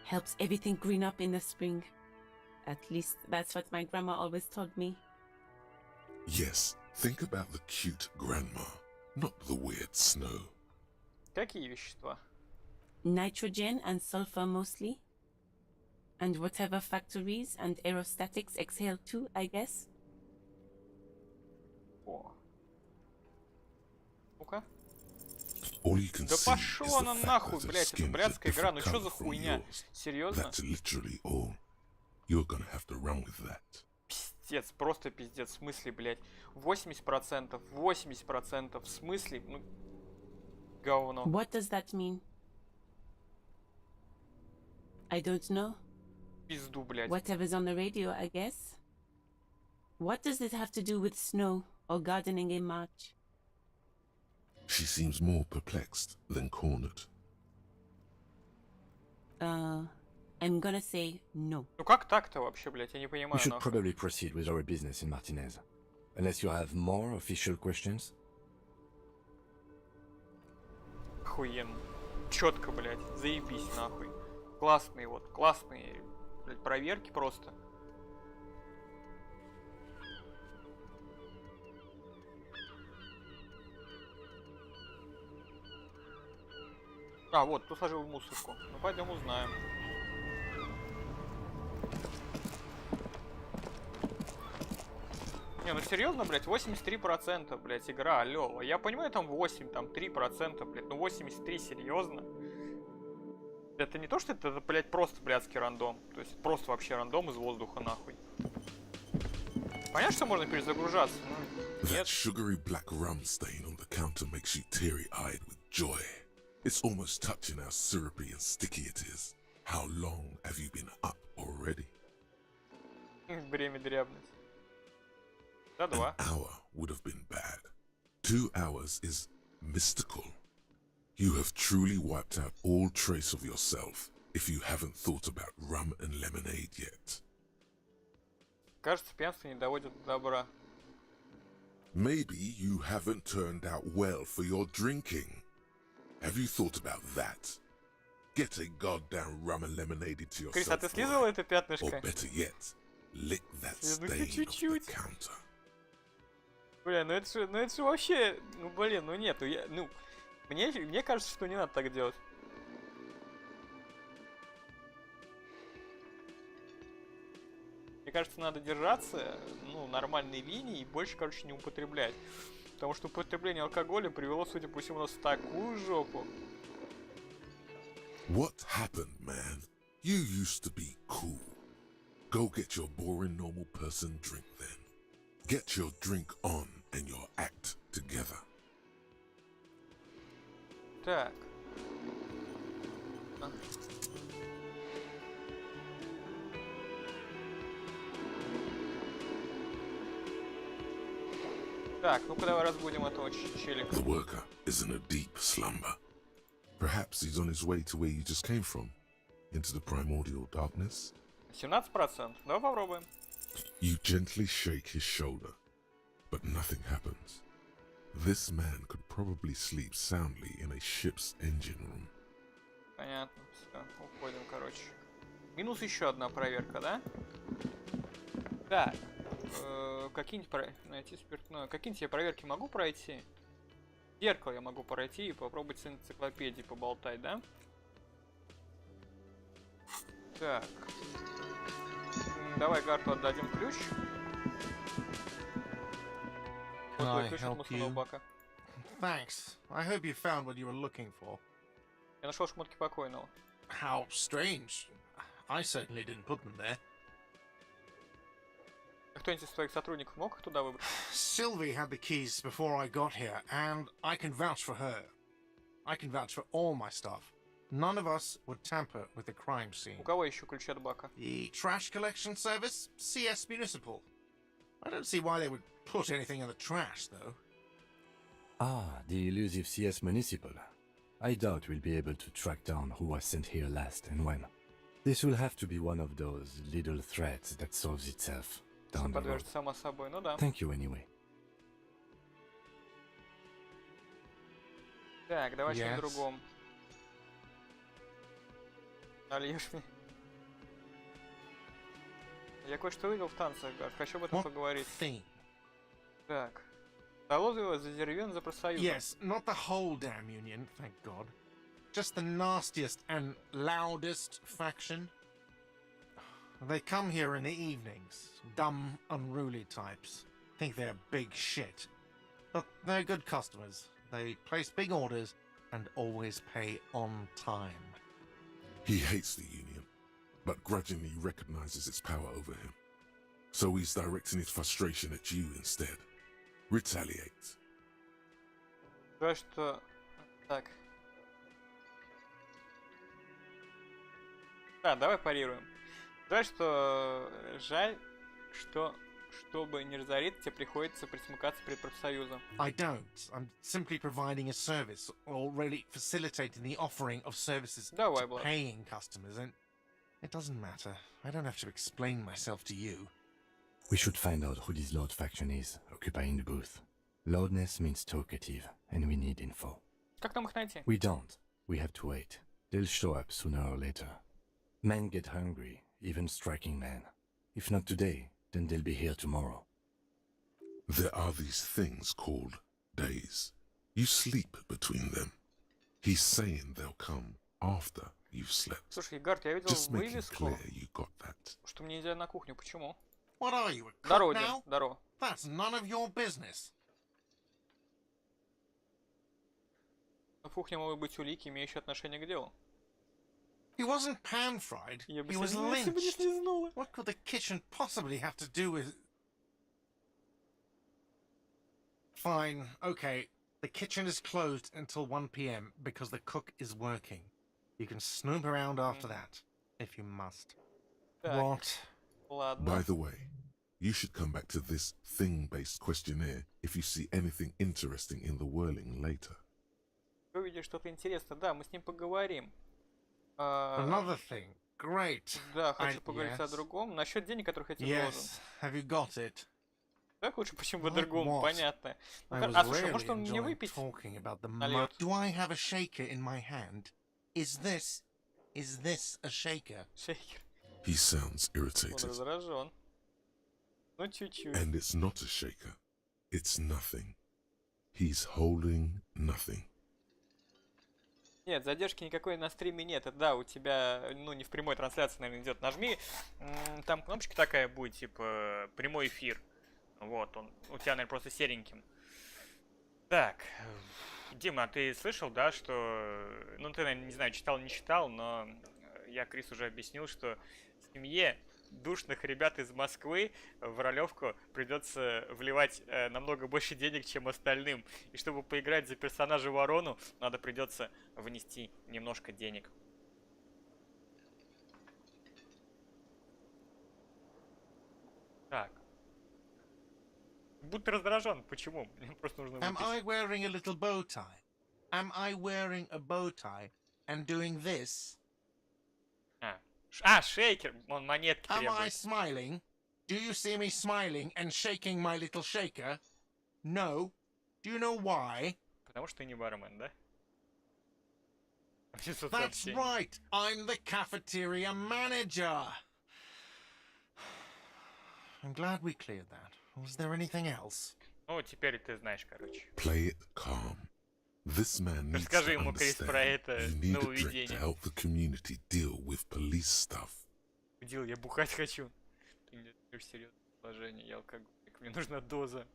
Helps everything green up in the spring. At least that's what my grandma always told me. Yes, think about the cute grandma, not the weird snow. Какие вещества? Nitrogen and sulfur mostly. And whatever factories and aerostatics exhale too, I guess. О. Ну-ка. All you can Да see is пошла она the fact нахуй, that her блять, это skin is блядская игра, different ну что color за from хуйня? yours. Серьезно? That's literally all. You're gonna have to run with that. Пиздец, просто пиздец, в смысле, блять. 80%, 80%, в смысле, ну, говно. What does that mean? I don't know. Пизду, блять. Whatever's on the radio, I guess. What does it have to do with snow or gardening in March? She seems more perplexed than cornered. I'm gonna say no. Ну как так-то вообще, блять, я не We понимаю, should нахуй. probably proceed with our business in Martinez. Unless you have more official questions. Охуенно. Четко, блять, заебись, нахуй. Классные вот, классные, блять, проверки просто. А, вот, кто сложил в мусорку. Ну, пойдем узнаем. Не, ну серьезно, блядь, 83%, блядь, игра, алло. Я понимаю, там 8, там 3%, блядь, ну 83, серьезно? Это не то, что это, блядь, просто блядский рандом. То есть просто вообще рандом из воздуха, нахуй. Понятно, что можно перезагружаться, но That нет. sugary black rum stain on the counter makes you teary-eyed with joy. It's almost touching how syrupy and sticky it is. How long have you been up already? Время дрябнуть. За An 2. hour would have been bad. 2 hours is mystical. You have truly wiped out all trace of yourself if you haven't thought about rum and lemonade yet. Кажется, пьянство не доводит до добра. Maybe you haven't turned out well for your drinking. Have you thought about that? Get a goddamn rum and lemonade into Крис, а ты yourself, слизывал boy. это Or пятнышко? better yet, lick that Ну-ка, stain off the чуть-чуть. counter. Бля, ну это же вообще, ну блин, ну нету, мне кажется, что не надо так делать. Мне кажется, надо держаться, ну, нормальной линии и больше, короче, не употреблять. Потому что употребление алкоголя привело, судя по всему, нас в такую жопу. What happened, man? You used to be cool. Go get your boring normal person drink then. Get your drink on and your act together. Так. А. Так, ну-ка давай разбудим этого челика. The worker is in a deep slumber. Perhaps he's on his way to where you just came from, into the primordial darkness. 17%. Давай попробуем. You gently shake his shoulder, but nothing happens. This man could probably sleep soundly in a ship's engine room. Понятно, все, уходим, короче. Минус еще одна проверка, да? Так, какие-нибудь найти спиртное. Какие-нибудь я проверки могу пройти? Зеркало я могу пройти и попробовать с энциклопедией поболтать, да? Так. Давай Гарту отдадим ключ. Вот твой ключ от мусорного бака. Thanks. I hope you found what you were looking for. Я нашел шмотки покойного. How strange. I certainly didn't put them there. Кто-нибудь из твоих сотрудников мог их туда выбрать? Sylvie had the keys before I got here, and I can vouch for her. I can vouch for all my staff. None of us would tamper with the crime scene. У кого еще ключи от бака? The trash collection service, CS Municipal. I don't see why they would put anything in the trash, though. Ah, the elusive CS Municipal. I doubt we'll be able to track down who was sent here last and when. This will have to be one of those little threats that solves itself down the road. Подвяжется само собой, ну да. Thank you anyway. Так, давай Yes. что-то другом. Нальешь мне. Я кое-что видел в танцах, Гард. Хочу об этом What поговорить. thing? Так. Долозово задеревен за профсоюзом. Yes, not the whole damn union, thank God. Just the nastiest and loudest faction. They come here in the evenings. Dumb, unruly types. Think they're big shit. But they're good customers. They place big orders and always pay on time. He hates the Union, but grudgingly recognizes its power over him. So he's directing his frustration at you instead. Retaliate. Жаль, что... Так. Да, давай парируем. Жаль, что... Чтобы не разориться, тебе приходится присмыкаться перед профсоюзом. I don't. I'm simply providing a service, or really facilitating the offering of services Давай, to Влад. paying customers, and it doesn't matter. I don't have to explain myself to you. We should find out who this Lord faction is, occupying the booth. Loudness means talkative, and we need info. Как нам их найти? We don't. We have to wait. They'll show up sooner or later. Men get hungry, even striking men. If not today, then they'll be here tomorrow. There are these things called days. You sleep between them. He's saying they'll come after you've slept. Слушай, Гард, я видел Just make it вывеску, clear you got that. что мне нельзя на кухню. Почему? What are you, a cook Здорово, now? Дим, здорово. That's none of your business. На кухне могут быть улики, имеющие отношение к делу. He wasn't pan-fried. Я бы He was если бы не lynched. слезнула. What could the kitchen possibly have to do with... Fine, okay. The kitchen is closed until 1 p.m. because the cook is working. You can snoop around after that, if you must. Так, What? ладно. By the way, you should come back to this thing-based questionnaire if you see anything interesting in the whirling later. Увидишь что-то интересное, да, мы с ним поговорим. Another thing. Great. Да, хочу поговорить о yes. другом. Насчет денег, которых я тебе должен. Yes. Have you got it? Так лучше почему о Like другом, what? понятно. I Ну, was а слушай, really может он мне enjoying выпить? talking about the Нальёт. Do I have a shaker in my hand? Is this a shaker? Шейкер. He sounds Он irritated. раздражен. Ну, чуть-чуть. And it's not a shaker. It's nothing. He's holding nothing. Нет, задержки никакой на стриме нет. Это да, у тебя, ну, не в прямой трансляции, наверное, идет. Нажми, там кнопочка такая будет, типа, прямой эфир. Вот, он у тебя, наверное, просто сереньким. Так, Дима, а ты слышал, да, что... Ну, ты, наверное, не знаю, читал, не читал, но я Крис уже объяснил, что семье душных ребят из Москвы в ролевку придется вливать намного больше денег, чем остальным. И чтобы поиграть за персонажа Ворону, надо придется внести немножко денег. Так. Будто раздражен. Почему? Мне просто нужно Am I выпить. wearing a little bow tie? Am I wearing a bow tie and doing this? Шейкер! Он монетки Am I требует. smiling? Do you see me smiling and shaking my little shaker? No. Do you know why? Потому что ты не бармен, да? Внизу That's сообщение. right. I'm the cafeteria manager. I'm glad we cleared that. Was there anything else? Ну, теперь ты знаешь, короче. Play it calm. This man needs Расскажи to ему, Крис, про understand это you need a drink to нововведение. help the community deal with police stuff. Дил, я бухать хочу. Ты не даешь серьезное положение, я алкоголик. Мне нужна доза.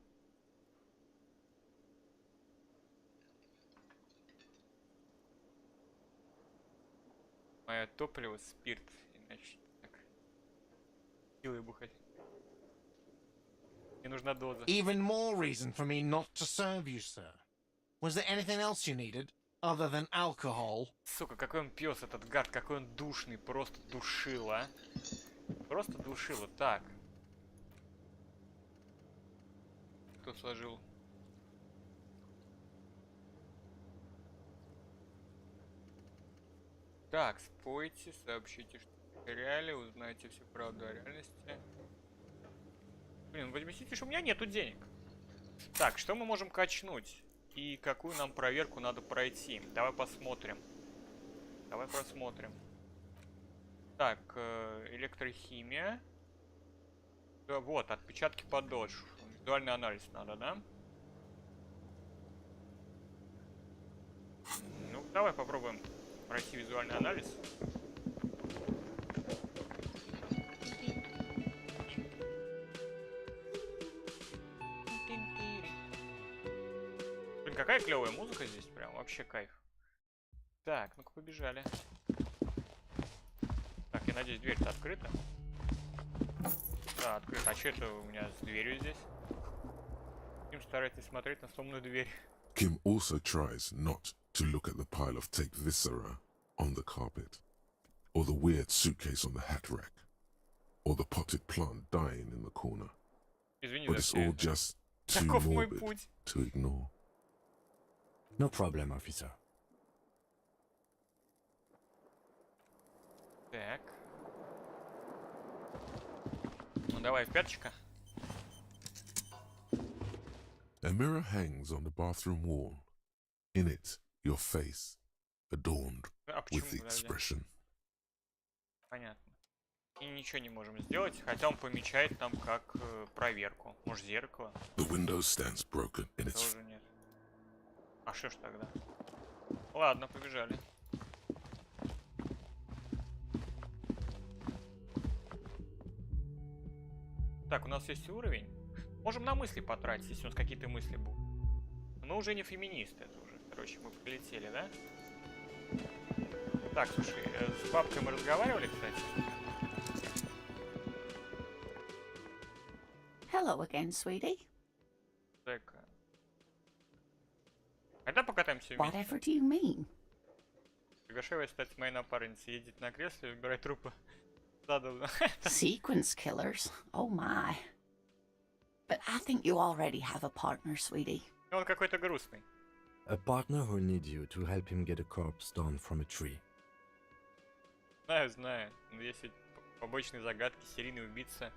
Мое топливо спирт, иначе так. Дил, я бухать. Мне нужна доза. Even more reason for me not to serve you, sir. Was there anything else you needed other than alcohol? Сука, какой он пес, этот гад, какой он душный, просто душила. Просто душила. Так. Кто сложил? Так, спойте, сообщите, что потеряли, узнайте всю правду о реальности. Блин, возьмите, что у меня нету денег. Так, что мы можем качнуть? И какую нам проверку надо пройти? Давай посмотрим. Давай посмотрим. Так, электрохимия. Да, вот, отпечатки подошв. Визуальный анализ надо, да? Ну, давай попробуем пройти визуальный анализ. Блин, какая клевая музыка здесь, прям вообще кайф. Так, ну-ка побежали. Так, я надеюсь, дверь-то открыта. Да, открыта. А что это у меня с дверью здесь? Ким старается смотреть на сломанную дверь. Kim also tries not to look at the pile of taped viscera on the carpet, or the weird suitcase on the hat rack, or the potted plant dying in the corner. Извини But за it's все all это. just too Таков мой morbid путь. to ignore. No problem, officer. Так. Ну давай, пяточка. A mirror hangs on the bathroom wall. In it, your face, adorned А почему, with the подожди? expression. Понятно. И ничего не можем сделать, хотя он помечает нам как проверку. Может, зеркало? The window stands broken in its Тоже нет. А что ж тогда? Ладно, побежали. Так, у нас есть уровень. Можем на мысли потратить, если у нас какие-то мысли будут. Мы уже не феминисты, это уже. Короче, мы полетели, да? Так, слушай, с бабкой мы разговаривали, кстати. Hello again, sweetie. Так. все вместе. Whatever do you mean? Приглашаю вас стать моей напарницей. Едете на кресле, выбирай трупы. Задал. Sequence killers? Oh my. But I think you already have a partner, sweetie. Он какой-то грустный. A partner who'll need you to help him get a corpse down from a tree. Знаю. Но есть ведь побочные загадки, серийные убийца,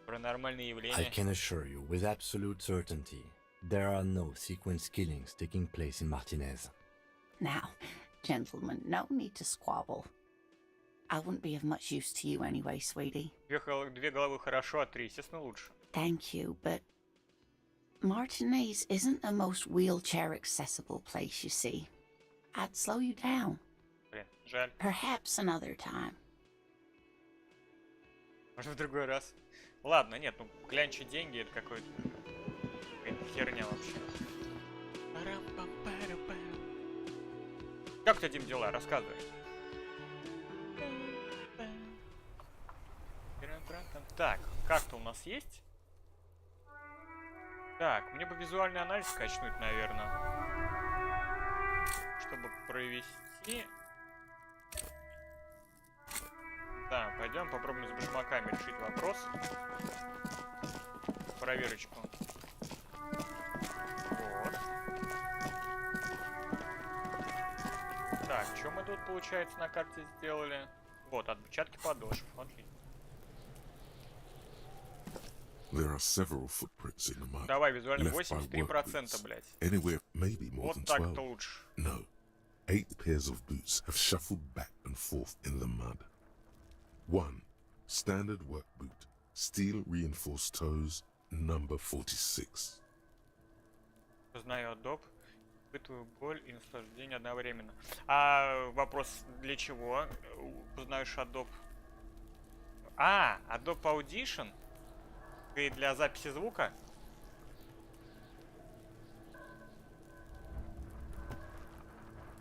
паранормальные I явления. can assure you with absolute certainty, there are no sequence killings taking place in Martinez. Now, gentlemen, no need to squabble. I wouldn't be of much use to you anyway, sweetie. Две головы хорошо, а три, естественно, лучше. Thank you, but Martinez isn't the most wheelchair accessible place, you see. I'd slow you down. Блин, жаль. Perhaps another time. Может, в другой раз. Ладно, нет, ну глянчи деньги, это какая-то херня вообще. Как у тебя, Дим, дела? Рассказывай. Так, карта у нас есть? Так, мне бы визуальный анализ качнуть, наверное. Чтобы провести. Да, пойдем попробуем с башмаками решить вопрос. Проверочку. Вот. Так, что мы тут, получается, на карте сделали? Вот, отпечатки подошв. Отлично. There are several footprints in the mud. Давай, визуально left by work 83%, boots. блядь. Anywhere, maybe more Вот than так-то 12. лучше. No. 8 pairs of boots have shuffled back and forth in the mud. 1. Standard work boot. Steel reinforced toes. Number 46. Знаю Adobe. Испытываю боль и наслаждение одновременно. А вопрос, для чего узнаешь Adobe? А, Adobe Audition? И для записи звука?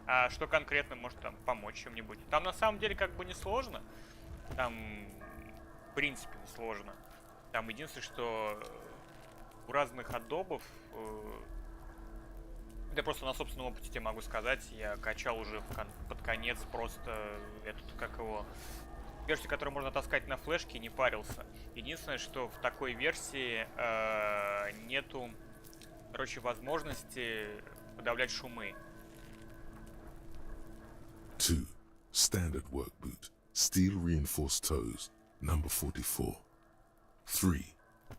А что конкретно может там помочь чем-нибудь? Там на самом деле как бы не сложно. Там в принципе не сложно. Там единственное, что у разных адобов, я просто на собственном опыте тебе могу сказать, я качал уже под конец просто этот, как его, версию, которую можно таскать на флешке, не парился. Единственное, что в такой версии нету, короче, возможности подавлять шумы. 2. Standard work boot. Steel reinforced toes. Number 44. 3.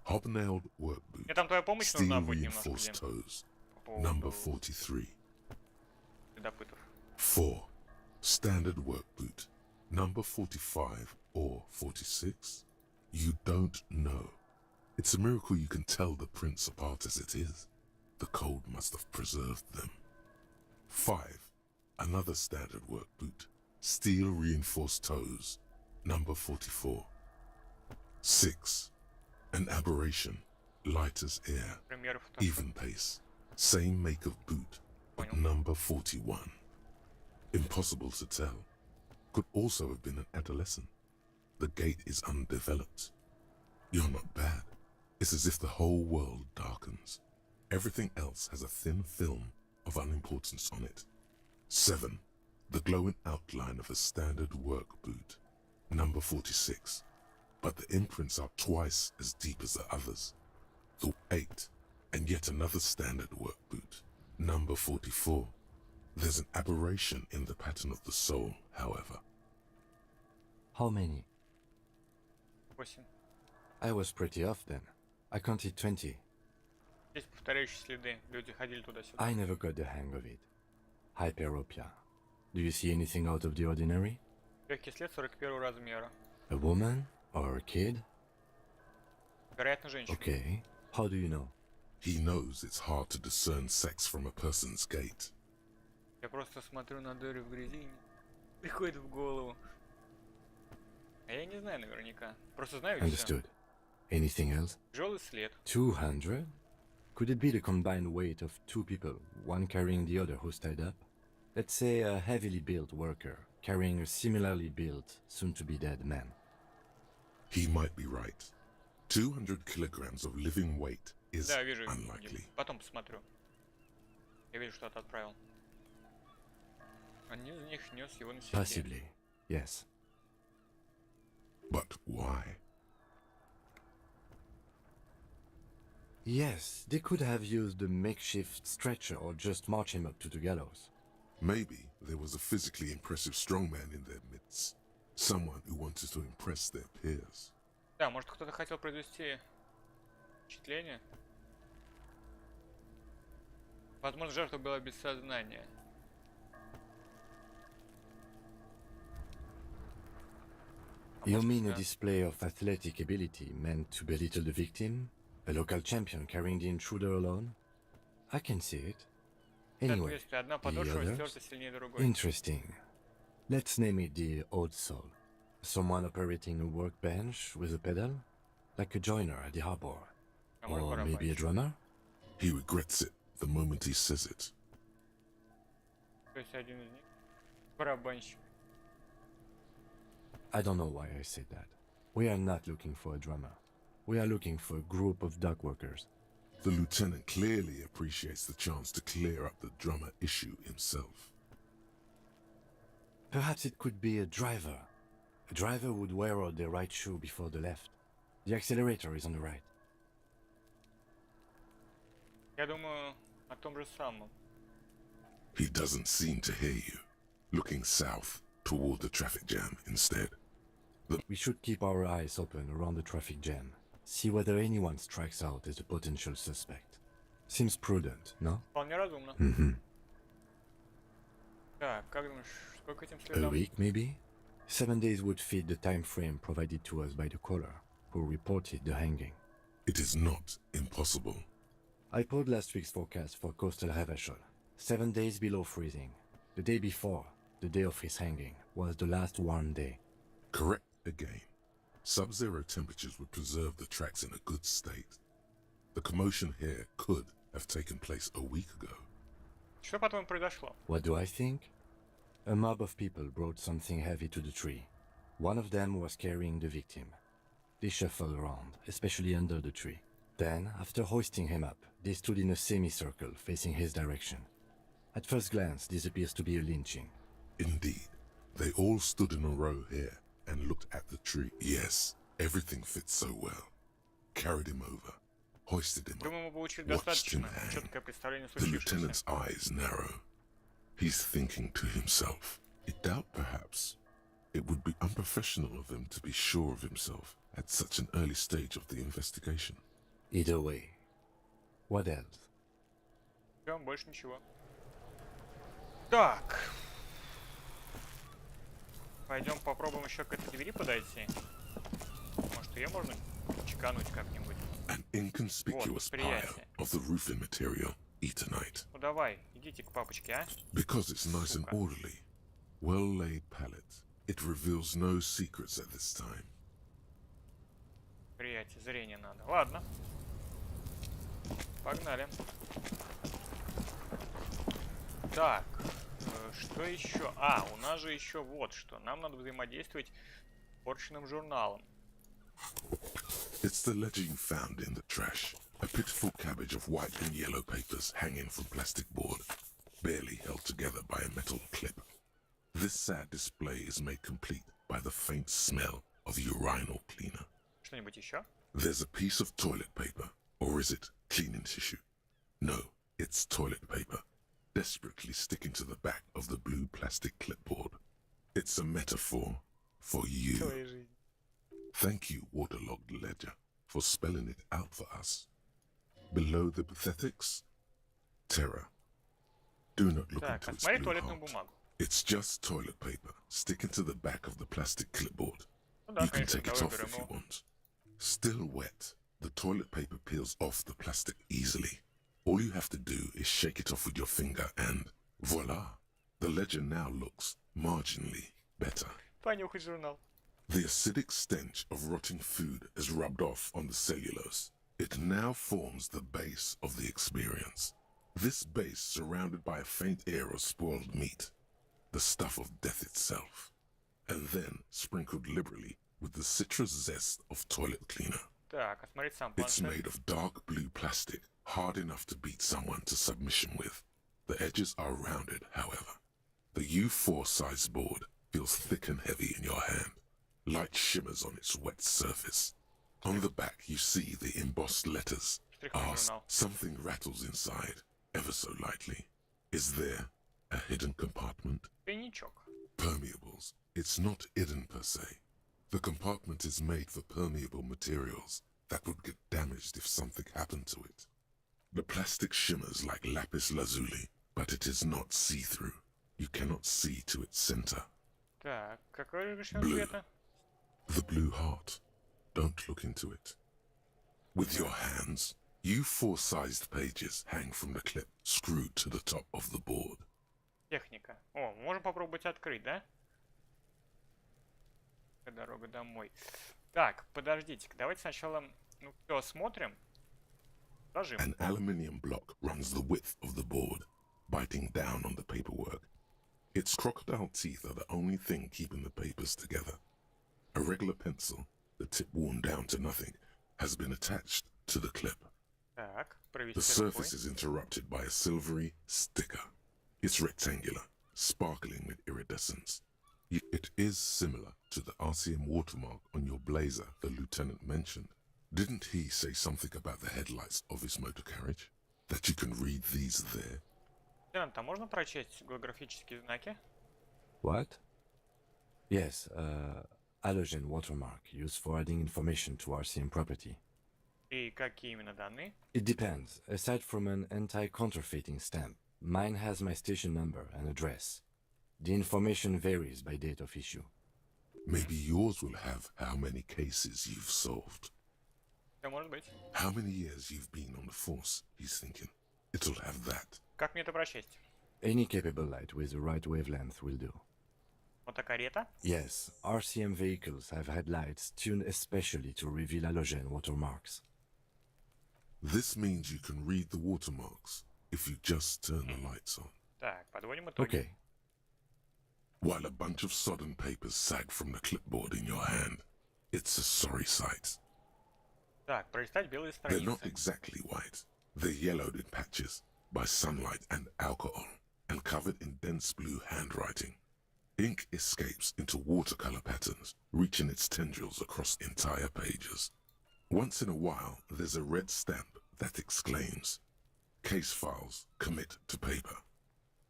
Hobnailed work boot. Мне там твоя помощь Steel нужна будет немножко, reinforced Дим, toes. по поводу Number 43. следопытов. 4. Standard work boot. Number 45 or 46? You don't know. It's a miracle you can tell the prints apart as it is. The cold must have preserved them. 5. Another standard work boot. Steel reinforced toes. Number 44. 6. An aberration. Light as air. Примеров Even pace. Same make of boot, but number 41. Impossible to tell. Could also have been an adolescent. The gate is undeveloped. You're not bad. It's as if the whole world darkens. Everything else has a thin film of unimportance on it. 7. The glowing outline of a standard work boot. Number 46. But the imprints are twice as deep as the others. The 8. And yet another standard work boot. Number 44. There's an aberration in the pattern of the sole, however. How many? 8. I was pretty off then. I counted 20. Здесь повторяющие следы. Люди ходили туда-сюда. I never got the hang of it. Hyperopia. Do you see anything out of the ordinary? Легкий след 41 размера. A woman or a kid? Вероятно, женщина. Okay. How do you know? He knows it's hard to discern sex from a person's gait. Я просто смотрю на дыры в грязи, и приходит в голову. А я не знаю наверняка. Просто знаю и все. Understood. Anything else? Тяжелый след. 200? Could it be the combined weight of two people, one carrying the other who's tied up? Let's say a heavily built worker carrying a similarly built, soon-to-be-dead man. He might be right. 200 kilograms of living weight is Да, вижу. unlikely. Потом посмотрю. Я вижу, что ты отправил. Один из них нес его на себе. Possibly, yes. But why? Yes, they could have used a makeshift stretcher or just march him up to the gallows. Maybe there was a physically impressive strongman in their midst. Someone who wanted to impress their peers. Да, может кто-то хотел произвести впечатление. Возможно, жертва была без сознания. You mean a display of athletic ability meant to belittle the victim? A local champion carrying the intruder alone? I can see it. Anyway, Одна the подошва others? стерта сильнее другой. Interesting. Let's name it the odd soul. Someone operating a workbench with a pedal? Like a joiner at the harbor. Or maybe a drummer? He regrets it the moment he says it. То есть один из них барабанщик. I don't know why I said that. We are not looking for a drummer. We are looking for a group of dock workers. The lieutenant clearly appreciates the chance to clear up the drummer issue himself. Perhaps it could be a driver. A driver would wear out their right shoe before the left. The accelerator is on the right. Я думаю о том же самом. He doesn't seem to hear you, looking south toward the traffic jam instead. We should keep our eyes open around the traffic jam. See whether anyone strikes out as a potential suspect. Seems prudent, no? Вполне разумно. Mm-hmm. Так, как думаешь, сколько этим A следам? week, maybe? 7 days would fit the time frame provided to us by the caller, who reported the hanging. It is not impossible. I pulled last week's forecast for coastal Havashol. 7 days below freezing. The day before, the day of his hanging, was the last warm day. Correct again. Sub-zero temperatures would preserve the tracks in a good state. The commotion here could have taken place a week ago. Что потом произошло? What do I think? A mob of people brought something heavy to the tree. One of them was carrying the victim. They shuffled around, especially under the tree. Then, after hoisting him up, they stood in a semicircle facing his direction. At first glance, this appears to be a lynching. Indeed, they all stood in a row here and looked at the tree. Yes, everything fits so well. Carried him over, hoisted him Думаю, мы up, получили watched him достаточно hang. четкое представление о The случившемся. lieutenant's eyes narrow. He's thinking to himself. I doubt, perhaps, it would be unprofessional of him to be sure of himself at such an early stage of the investigation. Either way. What else? Все, больше ничего. Так. Пойдем попробуем еще к этой двери подойти. Может, ее можно чекануть как-нибудь? An inconspicuous pile of the roofing material, Eternite. Ну давай, идите к папочке, а? Because it's nice and orderly, well-laid palette, it reveals no secrets at this time. Приятие, зрение надо. Ладно. Погнали. Так, что еще? А, у нас же еще вот что. Нам надо взаимодействовать с порченным журналом. It's the ledger you found in the trash. A pitiful cabbage of white and yellow papers hanging from plastic board, barely held together by a metal clip. This sad display is made complete by the faint smell of urinal cleaner. Что-нибудь еще? There's a piece of toilet paper, or is it cleaning tissue? No, it's toilet paper, desperately sticking to the back of the blue plastic clipboard. It's a metaphor for you. Твоей жизни. Thank you, waterlogged ledger, for spelling it out for us. Below the pathetics, terror. Do not look Так, into its осмотри blue туалетную heart. бумагу. It's just toilet paper sticking to the back of the plastic clipboard. Ну да, You can конечно, take it давай off берем if you его. want. Still wet, the toilet paper peels off the plastic easily. All you have to do is shake it off with your finger and voila! The ledger now looks marginally better. Понюхай журнал. The acidic stench of rotting food has rubbed off on the cellulose. It now forms the base of the experience. This base surrounded by a faint air of spoiled meat, the stuff of death itself, and then sprinkled liberally with the citrus zest of toilet cleaner. Так, осмотреть сам It's планшет. made of dark blue plastic, hard enough to beat someone to submission with. The edges are rounded, however. The U4 size board feels thick and heavy in your hand. Light shimmers on its wet surface. On the back you see the embossed letters. Ask, something rattles inside, ever so lightly. Is there a hidden compartment? Тайничок. Permeables. It's not hidden per se. The compartment is made for permeable materials that would get damaged if something happened to it. The plastic shimmers like lapis lazuli, but it is not see-through. You cannot see to its center. Так, какое решение Blue. цвета? The blue heart. Don't look into it. With your hands, U4-sized pages hang from the clip screwed to the top of the board. Техника. О, можем попробовать открыть, да? Дорога домой. Так, подождите-ка, давайте сначала, ну, все осмотрим. Ложим. An aluminium block runs the width of the board, biting down on the paperwork. Its crocodile teeth are the only thing keeping the papers together. A regular pencil, the tip worn down to nothing, has been attached to the clip. Так, The провести surface рукой. is interrupted by a silvery sticker. It's rectangular, sparkling with iridescence. It is similar to the RCM watermark on your blazer the lieutenant mentioned. Didn't he say something about the headlights of his motor carriage? That you can read these there? Леонид, а можно прочесть голографические знаки? What? Yes, halogen watermark used for adding information to RCM property. И какие именно данные? It depends. Aside from an anti-counterfeiting stamp, mine has my station number and address. The information varies by date of issue. Maybe yours will have how many cases you've solved. Да, может быть. How many years you've been on the force, he's thinking. It'll have that. Как мне это прочесть? Any capable light with the right wavelength will do. Мотокарета? Yes, RCM vehicles have had lights tuned especially to reveal halogen watermarks. This means you can read the watermarks if you just turn the lights on. Так, подводим итоги. Okay. While a bunch of sodden papers sag from the clipboard in your hand, it's a sorry sight. Так, пролистать белые They're not страницы. exactly white. They're yellowed in patches by sunlight and alcohol, and covered in dense blue handwriting. Ink escapes into watercolor patterns, reaching its tendrils across entire pages. Once in a while, there's a red stamp that exclaims, "Case files commit to paper."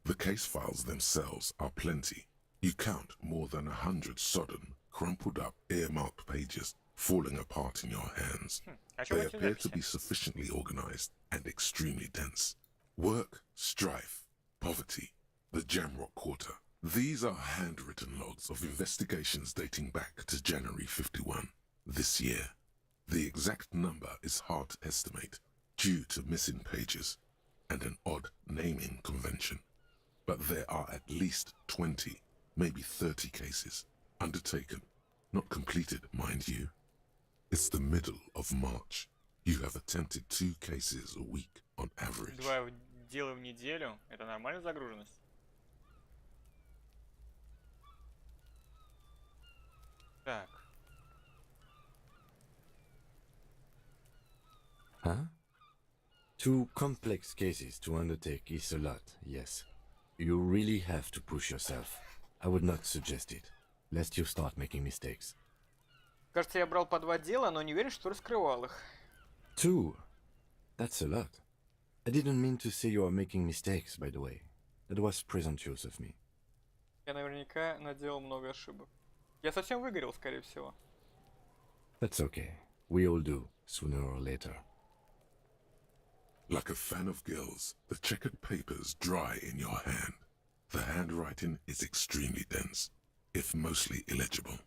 The case files themselves are plenty. You count more than 100 sodden, crumpled up, earmarked pages falling apart in your hands. О чем They эти appear to be записи? sufficiently organized and extremely dense. Work, strife, poverty, the Jamrock Quarter. These are handwritten logs of investigations dating back to January 51, this year. The exact number is hard to estimate due to missing pages and an odd naming convention. But there are at least 20, maybe 30 cases undertaken, not completed, mind you. It's the middle of March. You have attempted 2 cases a week on average. 2 дела в неделю. Это нормальная загруженность? Так. Huh? 2 complex cases to undertake is a lot, yes. You really have to push yourself. I would not suggest it, lest you start making mistakes. Кажется, я брал по 2 дела, но не уверен, что раскрывал их. 2? That's a lot. I didn't mean to say you are making mistakes, by the way. That was presumptuous of me. Я наверняка наделал много ошибок. Я совсем выгорел, скорее всего. That's okay. We all do, sooner or later. Like a fan of gills, the checkered papers dry in your hand. The handwriting is extremely dense, if mostly illegible.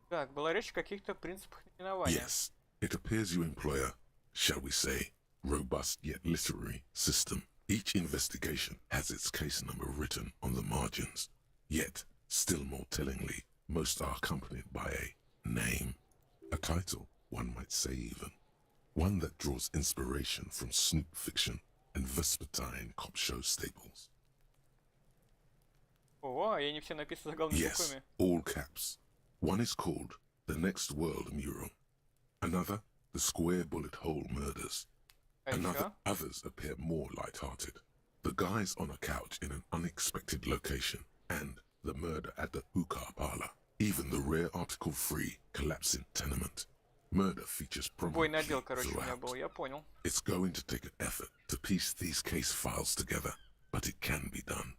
Так, была речь о каких-то принципах именования. Yes, it appears you employ a, shall we say, robust yet literary system. Each investigation has its case number written on the margins. Yet, still more tellingly, most are accompanied by a name, a title, one might say even. One that draws inspiration from snoop fiction and vespertine cop show staples. О, и они все написаны заглавными Yes, буквами. all caps. One is called The Next World Mural. Another, The Square Bullet Hole Murders. А еще? Others appear more light-hearted. The guys on a couch in an unexpected location. and the murder at the hookah parlor, even the rare article-free collapsing tenement. Murder features Убойный prominently отдел, короче, у меня throughout. был, я понял. It's going to take an effort to piece these case files together, but it can be done.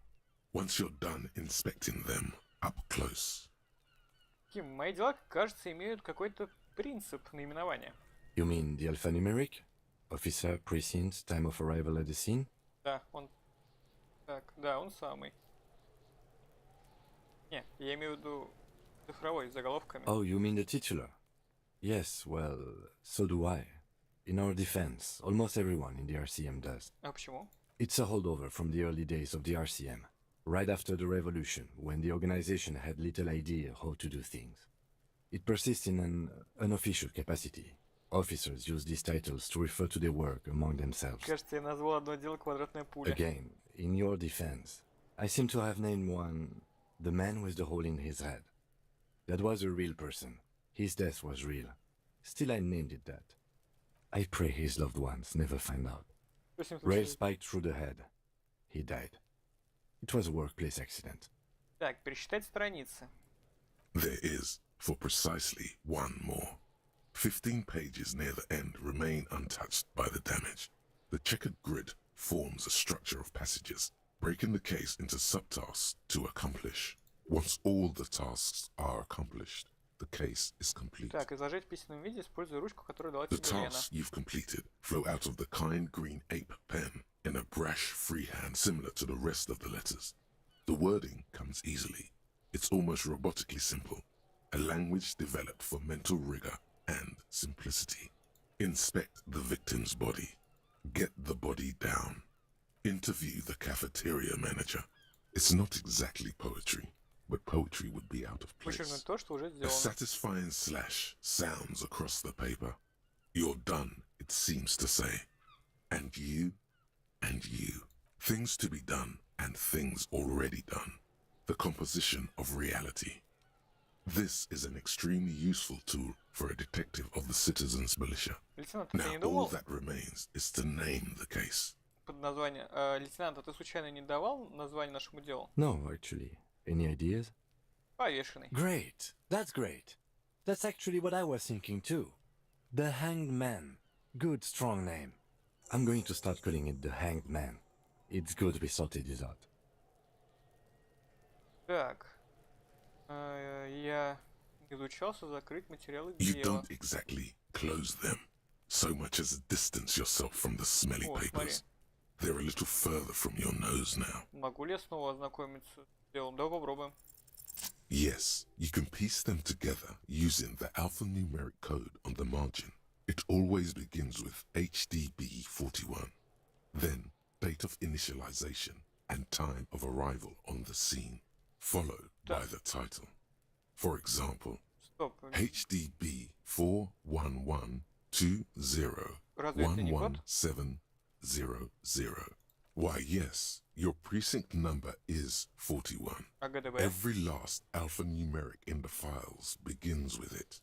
Once you're done inspecting them up close. Мои дела, кажется, имеют какой-то принцип наименования. You mean the alphanumeric? Officer, precinct, time of arrival at the scene? Да, он... Так, да, он самый. Не, я имею в виду цифровой, с заголовками. Oh, you mean the titular? Yes, well, so do I. In our defense, almost everyone in the RCM does. А почему? It's a holdover from the early days of the RCM, right after the revolution, when the organization had little idea how to do things. It persists in an unofficial capacity. Officers use these titles to refer to their work among themselves. Кажется, я назвал одно дело квадратная пуля. Again, in your defense, I seem to have named one the man with the hole in his head. That was a real person. His death was real. Still, I named it that. I pray his loved ones never find out. Rail spiked through the head. He died. It was a workplace accident. Так, пересчитать страницы. There is, for precisely one more. 15 pages near the end remain untouched by the damage. The checkered grid forms a structure of passages, breaking the case into subtasks to accomplish. Once all the tasks are accomplished, the case is complete. Так, изложить в письменном виде, используя ручку, которую дала The тебе Лена. tasks you've completed flow out of the kind green ape pen in a brash freehand similar to the rest of the letters. The wording comes easily. It's almost robotically simple, a language developed for mental rigor and simplicity. Inspect the victim's body. Get the body down. Interview the cafeteria manager. It's not exactly poetry, but poetry would be out of Вычеркнуть place. то, что уже A сделано. satisfying slash sounds across the paper. You're done, it seems to say. And you, and you. Things to be done, and things already done. The composition of reality. This is an extremely useful tool for a detective of the citizens' militia. Лейтенант, ты Now не all думал that remains is to name the case. под название... Лейтенант, а ты случайно не давал название нашему делу? No, actually. Any ideas? Повешенный. Great. That's great. That's actually what I was thinking too. The Hanged Man. Good, strong name. I'm going to start calling it the Hanged Man. It's good we sorted this out. Так. Я изучался закрыть материалы You дела. don't exactly close them, so much as distance yourself from the smelly О, смотри. papers. They're a little further from your nose now. Могу ли я снова ознакомиться с делом? Давай попробуем. Yes, you can piece them together using the alphanumeric code on the margin. It always begins with HDB41, then date of initialization and time of arrival on the scene, followed by the title. For example, Стоп. HDB Разве это не код? 4111700. Why, yes, your precinct number is 41. А ГДБ? Every last alphanumeric in the files begins with it.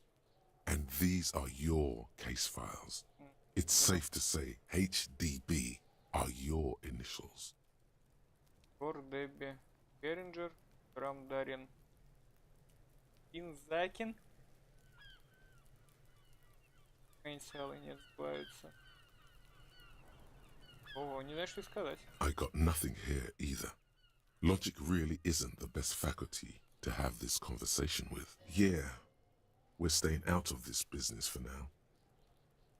And these are your case files. It's safe to say HDB are your initials. Гор, Дебби, Беринджер, Рамдарин, Инзакин. Инициалы не сбавятся. О, не знаю, что и сказать. I got nothing here either. Logic really isn't the best faculty to have this conversation with. Yeah, we're staying out of this business for now.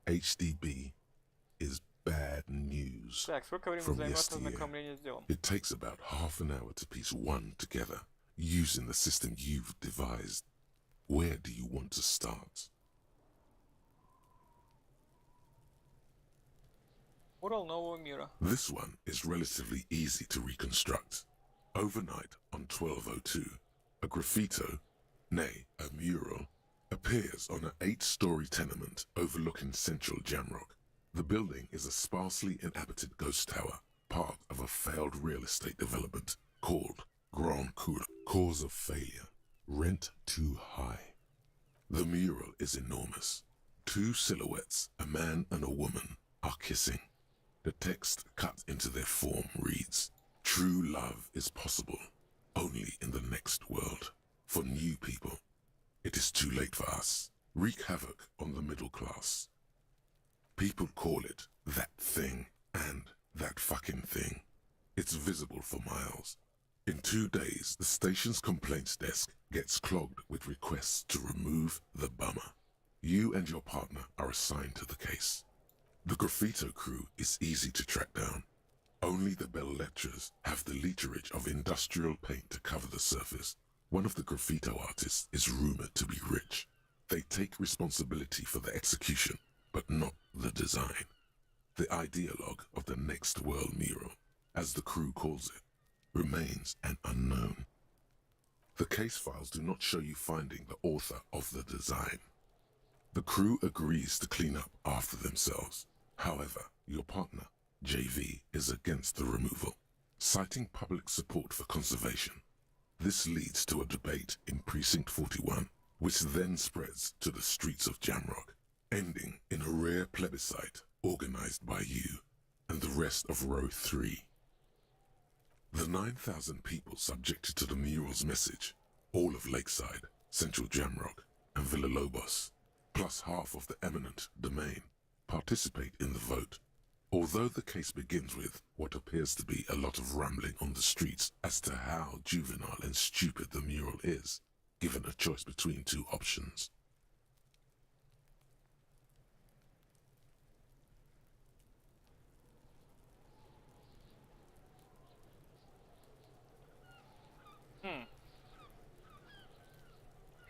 HDB is bad news. Так, сколько времени From займет yesteryear. ознакомление с делом? It takes about half an hour to piece one together using the system you've devised. Where do you want to start? Урал нового мира. This one is relatively easy to reconstruct. Overnight on 1202, a graffito, nay, a mural, appears on an 8-story tenement overlooking central Jamrock. The building is a sparsely inhabited ghost tower, part of a failed real estate development called BarraCuda. Cause of failure: rent too high. The mural is enormous. 2 silhouettes, a man and a woman, are kissing. The text cut into their form reads, "True love is possible. only in the next world. For new people, it is too late for us. Wreak havoc on the middle class. People call it that thing and that fucking thing. It's visible for miles. In 2 days, the station's complaints desk gets clogged with requests to remove the bummer. You and your partner are assigned to the case. The graffito crew is easy to track down. Only the bell lecturers have the literage of industrial paint to cover the surface. One of the graffito artists is rumored to be rich. They take responsibility for the execution, but not the design. The ideologue of the next world mural, as the crew calls it, remains an unknown. The case files do not show you finding the author of the design. The crew agrees to clean up after themselves. However, your partner, JV, is against the removal, citing public support for conservation. This leads to a debate in Precinct 41, which then spreads to the streets of Jamrock, ending in a rare plebiscite organized by you and the rest of Row 3. The 9,000 people subjected to the mural's message, all of Lakeside, Central Jamrock, and Villalobos, plus half of the eminent domain, participate in the vote. Although the case begins with what appears to be a lot of rambling on the streets as to how juvenile and stupid the mural is, given a choice between 2 options.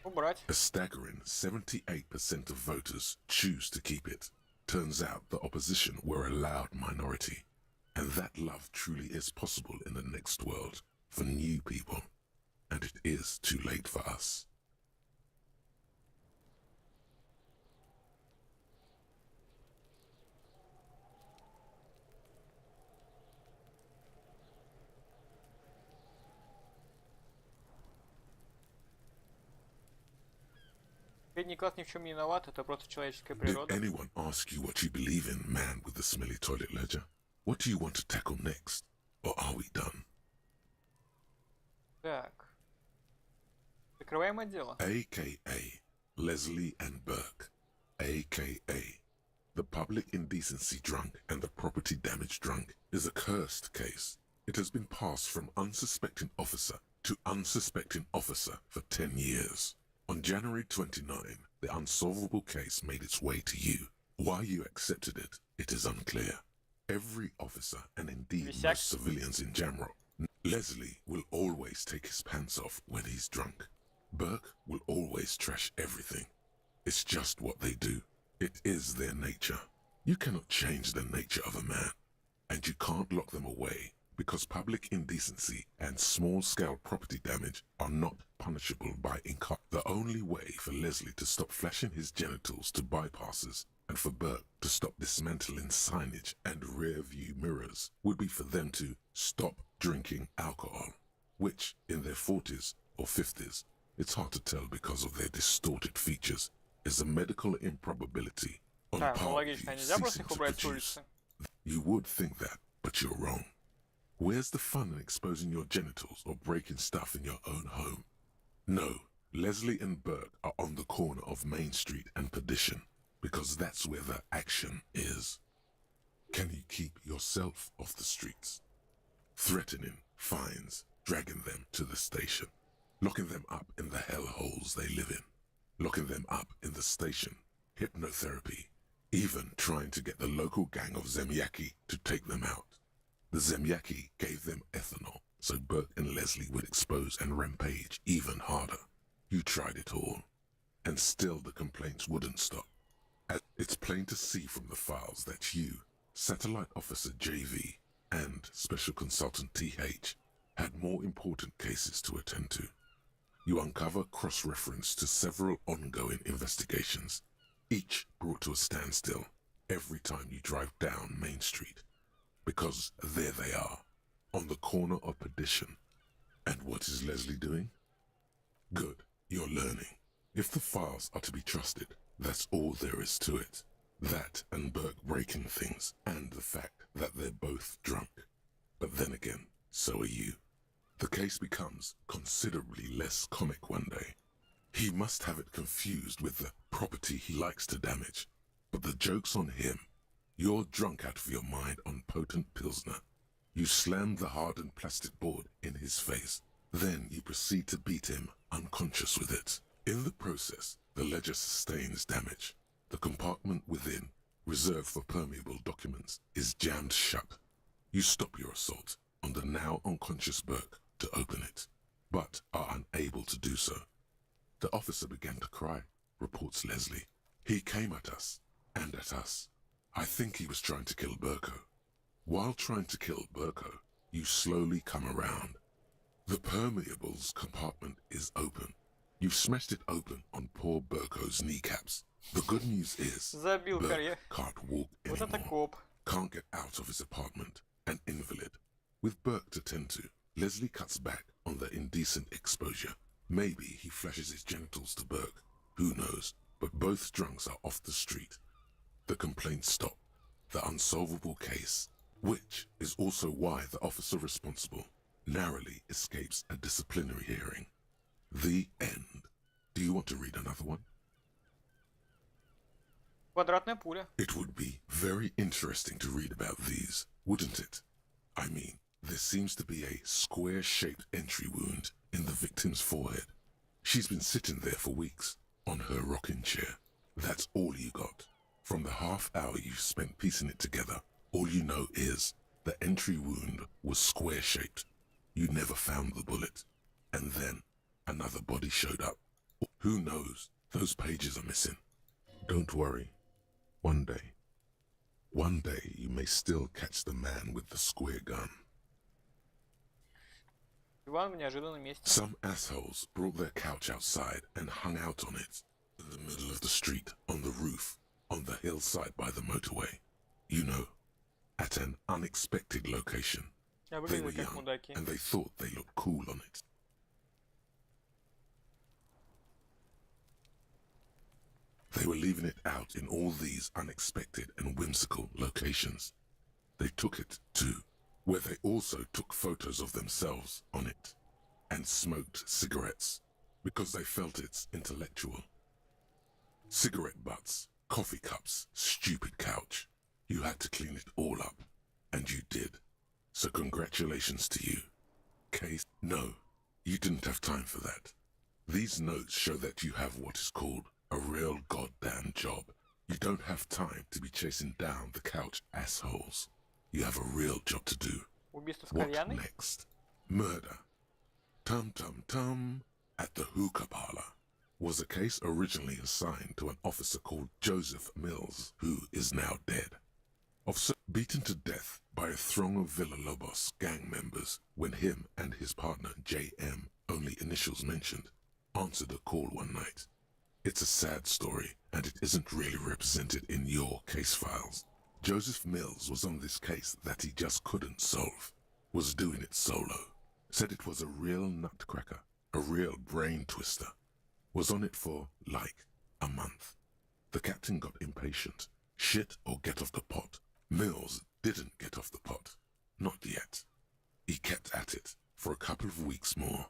Убрать. A staggering 78% of voters choose to keep it. Turns out the opposition were a loud minority, and that love truly is possible in the next world for new people, and it is too late for us. Средний класс ни в чем не виноват, это просто человеческая Did природа. anyone ask you what you believe in, man with the smelly toilet ledger? What do you want to tackle next? Or are we done? Так. Закрываем отдел. AKA Leslie and Burke, AKA the public indecency drunk and the property damage drunk, is a cursed case. It has been passed from unsuspecting officer to unsuspecting officer for 10 years. On January 29, the unsolvable case made its way to you. Why you accepted it, it is unclear. Every officer, and indeed most civilians in Jamrock, Leslie will always take his pants off when he's drunk. Burke will always trash everything. It's just what they do. It is their nature. You cannot change the nature of a man, and you can't lock them away because public indecency and small-scale property damage are not punishable by incarceration. The only way for Leslie to stop flashing his genitals to bypassers and for Burke to stop dismantling signage and rear-view mirrors would be for them to stop drinking alcohol, which, in their 40s or 50s, it's hard to tell because of their distorted features, is a medical improbability on Так, ну par with логично, you нельзя просто ceasing их to убрать с produce. улицы. You would think that, but you're wrong. Where's the fun in exposing your genitals or breaking stuff in your own home? No, Leslie and Burke are on the corner of Main Street and Perdition, because that's where the action is. Can you keep yourself off the streets? Threatening fines, dragging them to the station, locking them up in the hellholes they live in, locking them up in the station, hypnotherapy, even trying to get the local gang of Zemyaki to take them out. The Zemyaki gave them ethanol, so Burke and Leslie would expose and rampage even harder. You tried it all, and still the complaints wouldn't stop. It's plain to see from the files that you, Satellite Officer JV, and Special Consultant TH had more important cases to attend to. You uncover cross-reference to several ongoing investigations, each brought to a standstill every time you drive down Main Street. Because there they are, on the corner of Perdition. And what is Leslie doing? Good, you're learning. If the files are to be trusted, that's all there is to it. That and Burke breaking things, and the fact that they're both drunk. But then again, so are you. The case becomes considerably less comic one day. He must have it confused with the property he likes to damage. But the joke's on him. You're drunk out of your mind on potent Pilsner. You slam the hardened plastic board in his face. Then you proceed to beat him unconscious with it. In the process, the ledger sustains damage. The compartment within, reserved for permeable documents, is jammed shut. You stop your assault on the now unconscious Burke to open it, but are unable to do so. The officer began to cry, reports Leslie. He came at us, and at us. I think he was trying to kill Burko. While trying to kill Burko, you slowly come around. The permeables compartment is open. You've smashed it open on poor Burko's kneecaps. The good news is, Забил Burke карьер. can't walk Вот это anymore. коп. Can't get out of his apartment, an invalid. With Burke to tend to, Leslie cuts back on the indecent exposure. Maybe he flashes his genitals to Burke. Who knows? But both drunks are off the street. The complaints stop. The unsolvable case, which is also why the officer responsible narrowly escapes a disciplinary hearing. The end. Do you want to read another one? Квадратная пуля. It would be very interesting to read about these, wouldn't it? I mean, there seems to be a square-shaped entry wound in the victim's forehead. She's been sitting there for weeks, on her rocking chair. That's all you got. From the half hour you've spent piecing it together, all you know is the entry wound was square-shaped. You never found the bullet. And then another body showed up. Who knows? Those pages are missing. Don't worry. One day you may still catch the man with the square gun. Иван в неожиданном месте. Some assholes brought their couch outside and hung out on it, in the middle of the street, on the roof, on the hillside by the motorway. You know, at an unexpected location. Я They were выглядел как young, мудаки. and they thought they looked cool on it. They were leaving it out in all these unexpected and whimsical locations. They took it, too, where they also took photos of themselves on it, and smoked cigarettes, because they felt it's intellectual. Cigarette butts, coffee cups, stupid couch. You had to clean it all up, and you did. So congratulations to you. Case, no, you didn't have time for that. These notes show that you have what is called a real goddamn job. You don't have time to be chasing down the couch assholes. You have a real job to do. Убийство с What кальяной? next? Murder. Tum Tum Tum at the hookah parlor was a case originally assigned to an officer called Joseph Mills, who is now dead. Officer beaten to death by a throng of Villalobos gang members when him and his partner J.M., only initials mentioned, answered a call one night. It's a sad story, and it isn't really represented in your case files. Joseph Mills was on this case that he just couldn't solve, was doing it solo, said it was a real nutcracker, a real brain twister, was on it for, like, a month. The captain got impatient. Shit or get off the pot. Mills didn't get off the pot. Not yet. He kept at it for a couple of weeks more,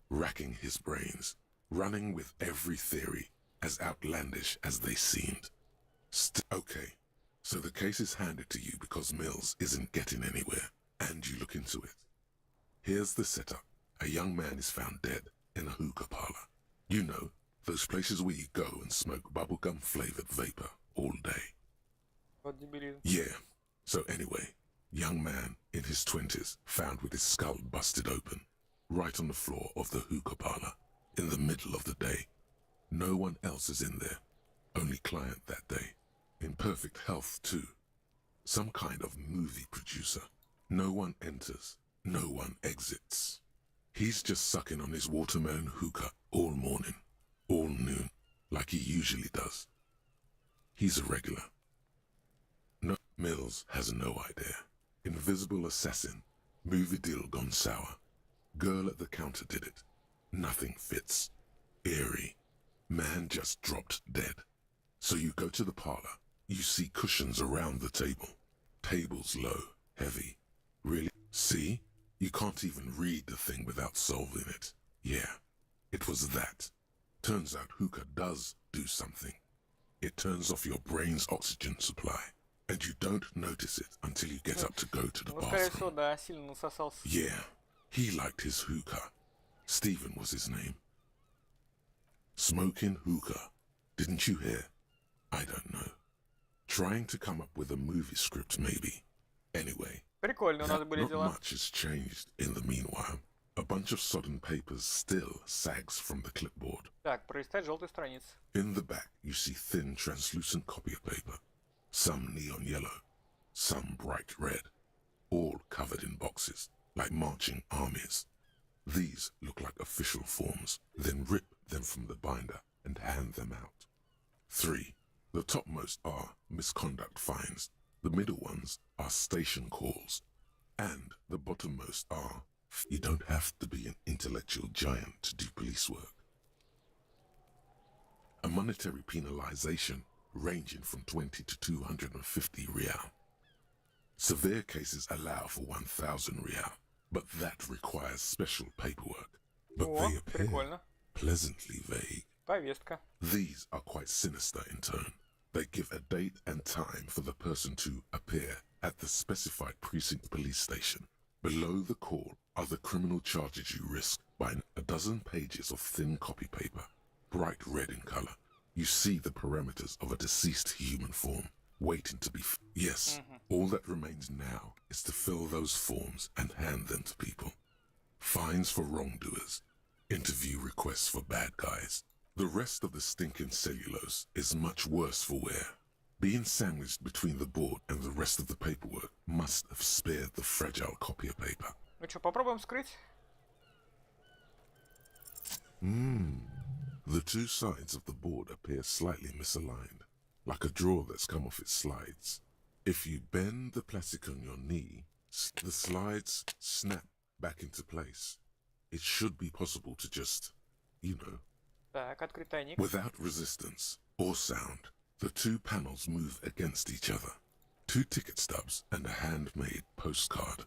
racking his brains, running with every theory, as outlandish as they seemed. Okay, so the case is handed to you because Mills isn't getting anywhere, and you look into it. Here's the setup. A young man is found dead in a hookah parlor. You know, those places where you go and smoke bubblegum-flavored vapor all day. Вот дебилизм. Yeah, so anyway, young man in his 20s found with his skull busted open, right on the floor of the hookah parlor, in the middle of the day. No one else is in there, only client that day. In perfect health, too. Some kind of movie producer. No one enters, no one exits. He's just sucking on his watermelon hookah all morning, all noon, like he usually does. He's a regular. No, Mills has no idea. Invisible assassin, movie deal gone sour. Girl at the counter did it. Nothing fits. Eerie. Man just dropped dead. So you go to the parlor. You see cushions around the table. Tables low, heavy. Really? See? You can't even read the thing without solving it. Yeah, it was that. Turns out hookah does do something. It turns off your brain's oxygen supply, and you don't notice it until you get up to go to the Ну, скорее всего, bathroom. да, сильно насосался. Yeah, he liked his hookah. Stephen was his name. Smoking hookah. Didn't you hear? I don't know. Trying to come up with a movie script, maybe. Anyway, Прикольно у нас были not дела. much has changed in the meanwhile. A bunch of sodden papers still sags from the clipboard. Так, пролистать желтую страницу. In the back, you see thin, translucent copy of paper. Some neon yellow, some bright red, all covered in boxes, like marching armies. These look like official forms, then rip them from the binder and hand them out. 3. The topmost are misconduct fines, the middle ones are station calls, and the bottommost are you don't have to be an intellectual giant to do police work. A monetary penalization ranging from 20 to 250 real. Severe cases allow for 1,000 real, but that requires special paperwork. But О, they appear прикольно. pleasantly vague. Повестка. These are quite sinister in tone. They give a date and time for the person to appear at the specified precinct police station. Below the call are the criminal charges you risk by a dozen pages of thin copy paper, bright red in color. You see the parameters of a deceased human form, waiting to be... Yes, all that remains now is to fill those forms and hand them to people. Fines for wrongdoers, interview requests for bad guys. The rest of the stinking cellulose is much worse for wear. Being sandwiched between the board and the rest of the paperwork must have spared the fragile copy of paper. Ну что, попробуем вскрыть? The two sides of the board appear slightly misaligned, like a drawer that's come off its slides. If you bend the plastic on your knee, the slides snap back into place. It should be possible to just, you know, Так, открыть тайник. without resistance or sound. The two panels move against each other. 2 ticket stubs and a handmade postcard.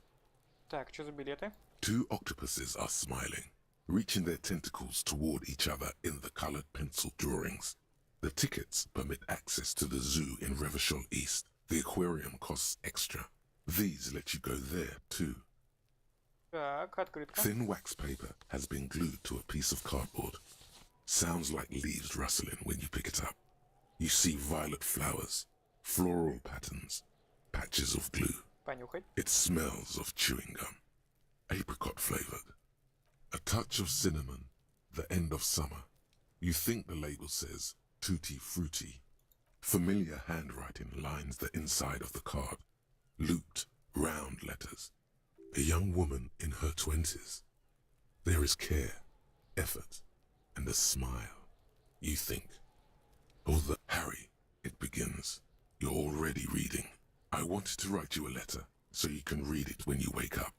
Так, что за билеты? 2 octopuses are smiling, reaching their tentacles toward each other in the colored pencil drawings. The tickets permit access to the zoo in Revachol East. The aquarium costs extra. These let you go there too. Так, открытка. Thin wax paper has been glued to a piece of cardboard. Sounds like leaves rustling when you pick it up. You see violet flowers, floral patterns, patches of glue. Понюхать. It smells of chewing gum, apricot flavored. A touch of cinnamon, the end of summer. You think the label says tutti frutti. Familiar handwriting lines the inside of the card. Looped, round letters. A young woman in her 20s. There is care, effort, and a smile. You think, oh, Harry, it begins. You're already reading. I wanted to write you a letter so you can read it when you wake up.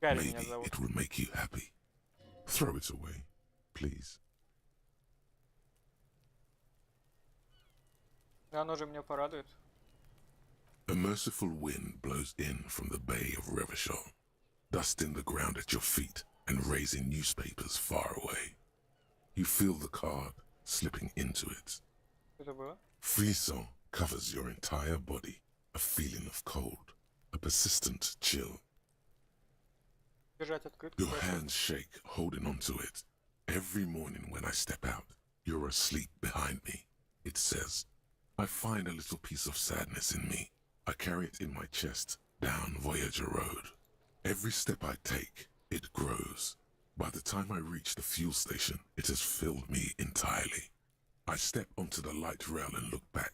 Гарри меня Maybe зовут. it will make you happy. Throw it away, please. Оно же меня порадует. A merciful wind blows in from the bay of Revachol, dusting the ground at your feet and raising newspapers far away. You feel the card slipping into it. Что это было? Frisson covers your entire body, a feeling of cold, a persistent chill. Держать открытку. Your hands shake, holding onto it. Every morning when I step out, you're asleep behind me. It says, I find a little piece of sadness in me. I carry it in my chest, down Voyager Road. Every step I take, it grows. By the time I reach the fuel station, it has filled me entirely. I step onto the light rail and look back.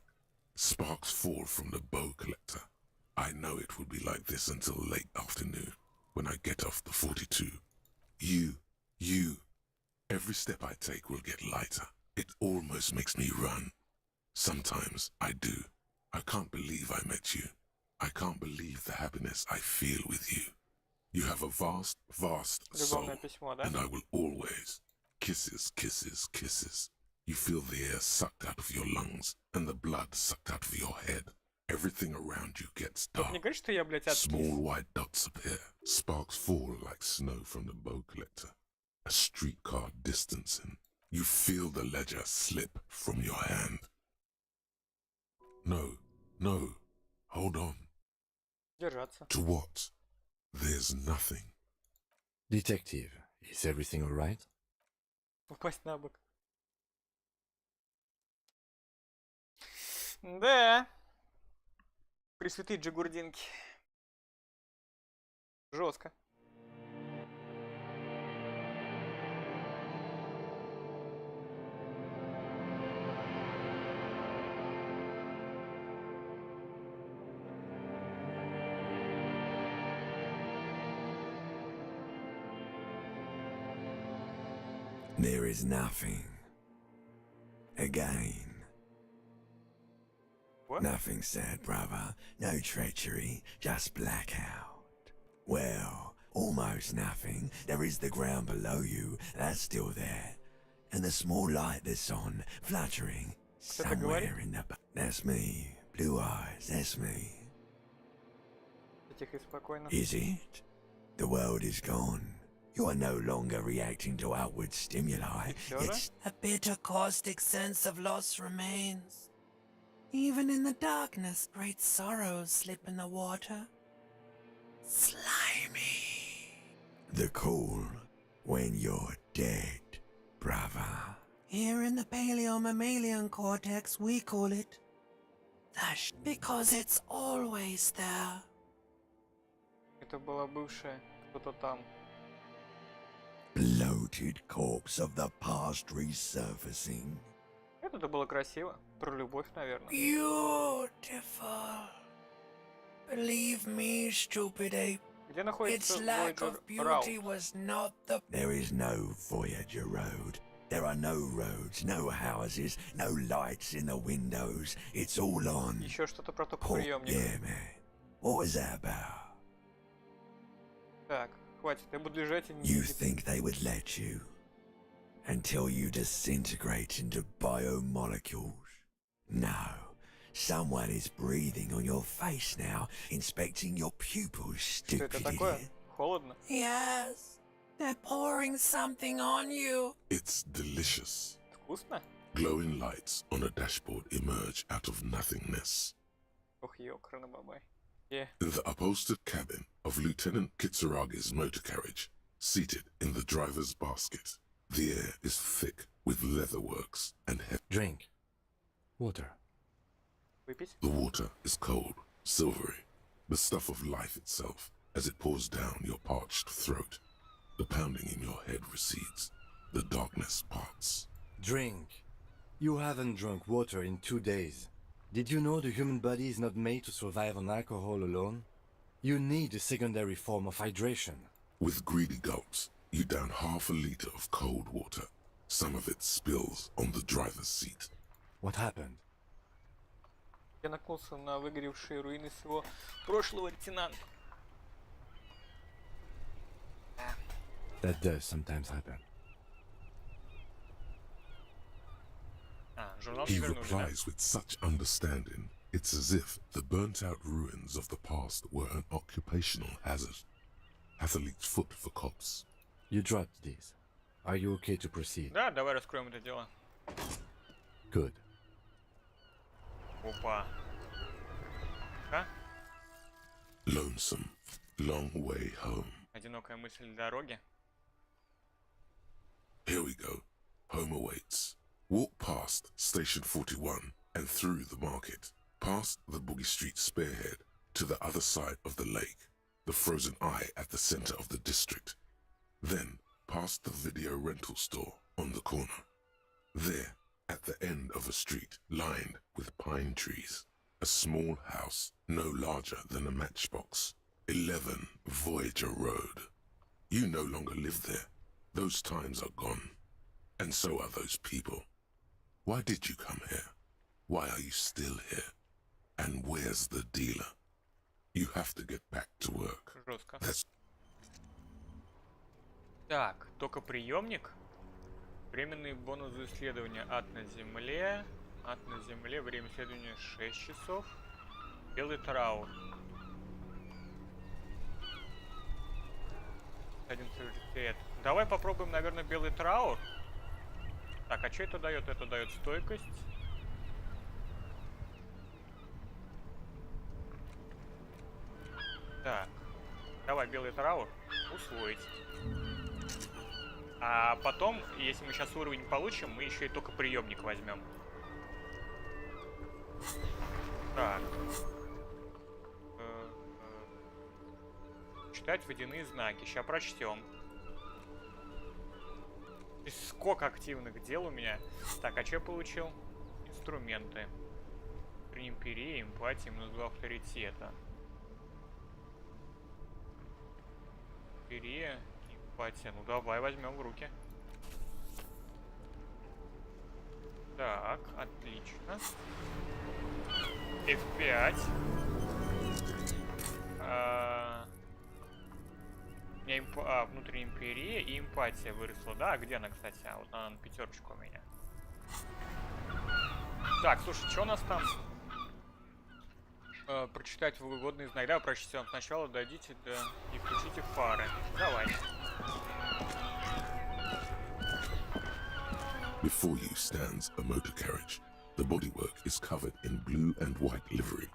Sparks fall from the bow collector. I know it will be like this until late afternoon, when I get off the 42. You. Every step I take will get lighter. It almost makes me run. Sometimes I do. I can't believe I met you. I can't believe the happiness I feel with you. You have a vast, vast soul, Любовное письмо, да? and I will always. Kisses, kisses, kisses. You feel the air sucked out of your lungs and the blood sucked out of your head. Everything around you gets Только dark. не говори, что я, блядь, Small откис. white dots appear. Sparks fall like snow from the bow collector. A streetcar distancing. You feel the ledger slip from your hand. No, no, hold on. Держаться. To what? There's nothing. Detective, is everything alright? Упасть на бок. Да. Пресвятые джигурдинки. Жестко. There is nothing. Again. What? Nothing sad, brother. No treachery, just blackout. Well, almost nothing. There is the ground below you, that's still there. And the small light that's on, fluttering, somewhere in the... That's me. Blue eyes, that's me. Тихо и спокойно. Is it? The world is gone. You are no longer reacting to outward stimuli. It's a bitter caustic sense of loss remains. Even in the darkness, great sorrows slip in the water. Slimy. the cool when you're dead, brother. Here in the paleo-mammalian cortex, we call it because it's always there. Это была бывшая кто-то там. Bloated corpse of the past resurfacing. Это было красиво. Про любовь, наверное. Beautiful. Believe me, stupid ape. Где находится Its lack Voyager of beauty Route? was not the... There is no Voyager Road. There are no roads, no houses, no lights in the windows. It's all on. Еще что-то про токоприемник. Yeah, man. What was that about? Так, хватит, я буду лежать и не You видеть. think they would let you? Until you disintegrate into biomolecules? No. Someone is breathing on your face now, inspecting your pupils, Что stupid это такое? idiot. Холодно? Yes. They're pouring something on you. It's delicious. Вкусно? Glowing lights on a dashboard emerge out of nothingness. Ох, ёкарный бабай. Yeah. In the upholstered cabin of Lieutenant Kitsuragi's motor carriage, seated in the driver's basket, the air is thick with leatherworks and Drink. Water. Выпить? The water is cold, silvery, the stuff of life itself, as it pours down your parched throat. The pounding in your head recedes. The darkness parts. Drink. You haven't drunk water in 2 days. Did you know the human body is not made to survive on alcohol alone? You need a secondary form of hydration. With greedy gulps, you down half a liter of cold water. Some of it spills on the driver's seat. What happened? Я наткнулся на выгоревшие руины своего прошлого лейтенанта. That does sometimes happen. Журнал He вернули, да? replies with such understanding, it's as if the burnt-out ruins of the past were an occupational hazard. Athlete's foot for cops. You dropped these. Are you okay to proceed? Да, давай раскроем это дело. Good. Опа. А? Lonesome, long way home. Одинокая мысль дороги. Here we go. Home awaits. Walk past Station 41 and through the market, past the Boogie Street spearhead to the other side of the lake, the frozen eye at the center of the district. Then past the video rental store on the corner. There, at the end of a street lined with pine trees, a small house no larger than a matchbox. 11 Voyager Road. You no longer live there. Those times are gone. And so are those people. Why did you come here? Why are you still here? And where's the dealer? You have to get back to work. Жестко. That's Так, токоприемник. Временный бонус за исследование. Ад на земле. Ад на земле. Время исследования 6 часов. Белый траур. Один приоритет. Давай попробуем, наверное, белый траур. Так, а что это дает? Это дает стойкость. Так, давай белый траур. Усвоить. А потом, если мы сейчас уровень получим, мы еще и только приемник возьмем. Так. Читать водяные знаки. Сейчас прочтем. Сколько активных дел у меня. Так, а что я получил? Инструменты. При империи, эмпатии, -2 авторитета. Империя, эмпатия. Ну давай возьмем в руки. Так, отлично. F5. У меня внутренняя империя и эмпатия выросла, да? А где она, кстати? А вот она на пятерочку у меня. Так, слушай, что у нас там? Прочитать выгодные знаки. Да, прочтем. Сначала дойдите до... и включите фары. Давай. Before you stands a motor carriage. The bodywork is covered in blue and white livery.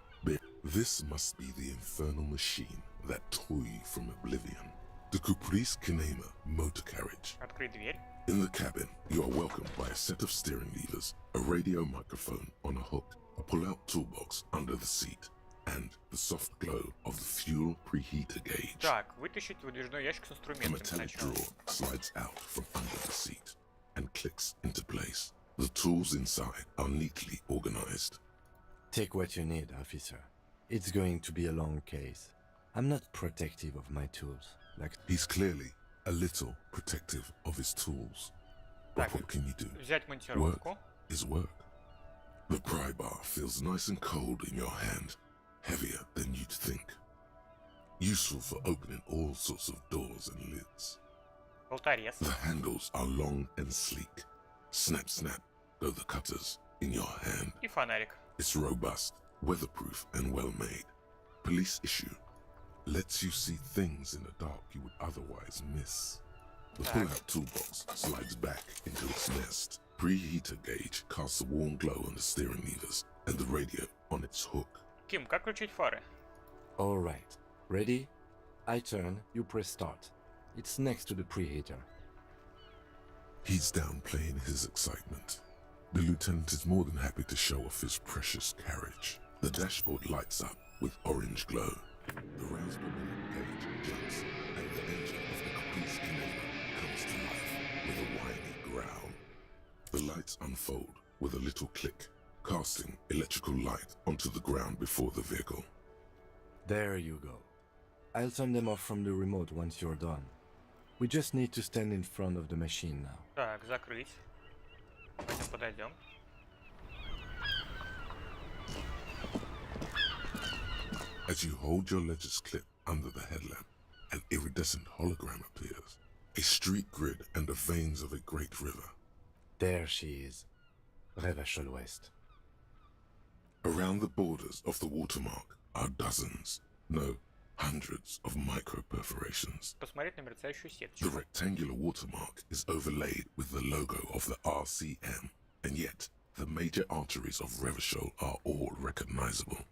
This must be the infernal machine that tore you from oblivion. The Caprice Kinema motor carriage. Открыть дверь. In the cabin, you are welcomed by a set of steering levers, a radio microphone on a hook, a pull-out toolbox under the seat, and the soft glow of the fuel preheater gauge. Так, вытащить выдвижной ящик с A инструментами metallic сначала. drawer slides out from under the seat and clicks into place. The tools inside are neatly organized. Take what you need, officer. It's going to be a long case. I'm not protective of my tools. He's clearly a little protective of his tools. But Так, what can you do? взять монтировку. Work is work. The pry bar feels nice and cold in your hand, heavier than you'd think. Useful for opening all sorts of doors and lids. Болторез. The handles are long and sleek. Snap, snap, go the cutters in your hand. И фонарик. It's robust, weatherproof, and well-made. Police issue. Lets you see things in the dark you would otherwise miss. The pull-out toolbox slides back into its nest. Preheater gauge casts a warm glow on the steering levers and the radio on its hook. Ким, как включить фары? All right. Ready? I turn, you press start. It's next to the preheater. He's downplaying his excitement. The lieutenant is more than happy to show off his precious carriage. The dashboard lights up with orange glow. The raspberry gauge jumps, and the engine of the Caprice Kinema comes to life with a whiny growl. The lights unfold with a little click, casting electrical light onto the ground before the vehicle. There you go. I'll turn them off from the remote once you're done. We just need to stand in front of the machine now. Так, закрыть. Пойдем, подойдем. As you hold your ledger's clip under the headlamp, an iridescent hologram appears. A street grid and the veins of a great river. There she is. Revachol West. Around the borders of the watermark are dozens, no, hundreds of micro-perforations. Посмотреть на мерцающую The сеточку. rectangular watermark is overlaid with the logo of the RCM, and yet the major arteries of Revachol are all recognizable.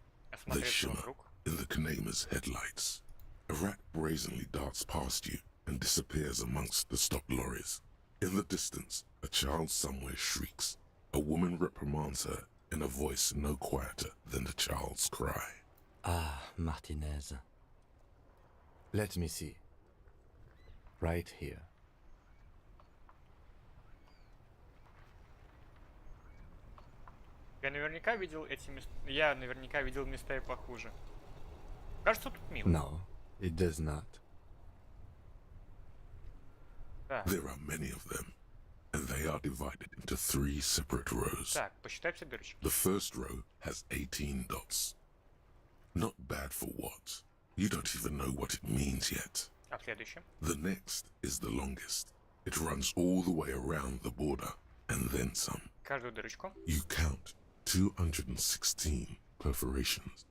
They Осмотреться shimmer вокруг. in the Kinema's headlights. A rat brazenly darts past you and disappears amongst the stopped lorries. In the distance, a child somewhere shrieks. A woman reprimands her in a voice no quieter than the child's cry. Ah, Martinez. Let me see. Right here. Я наверняка видел эти места. Я наверняка видел места и похуже. Кажется, тут мимо. No, it does not. Так, There are many of them, and they are divided into 3 separate rows. так, посчитай все дырочки. The first row has 18 dots. Not bad for what? You don't even know what it means yet. А в следующем? The next is the longest. It runs all the way around the border, and then some. Каждую дырочку. You count 216 perforations.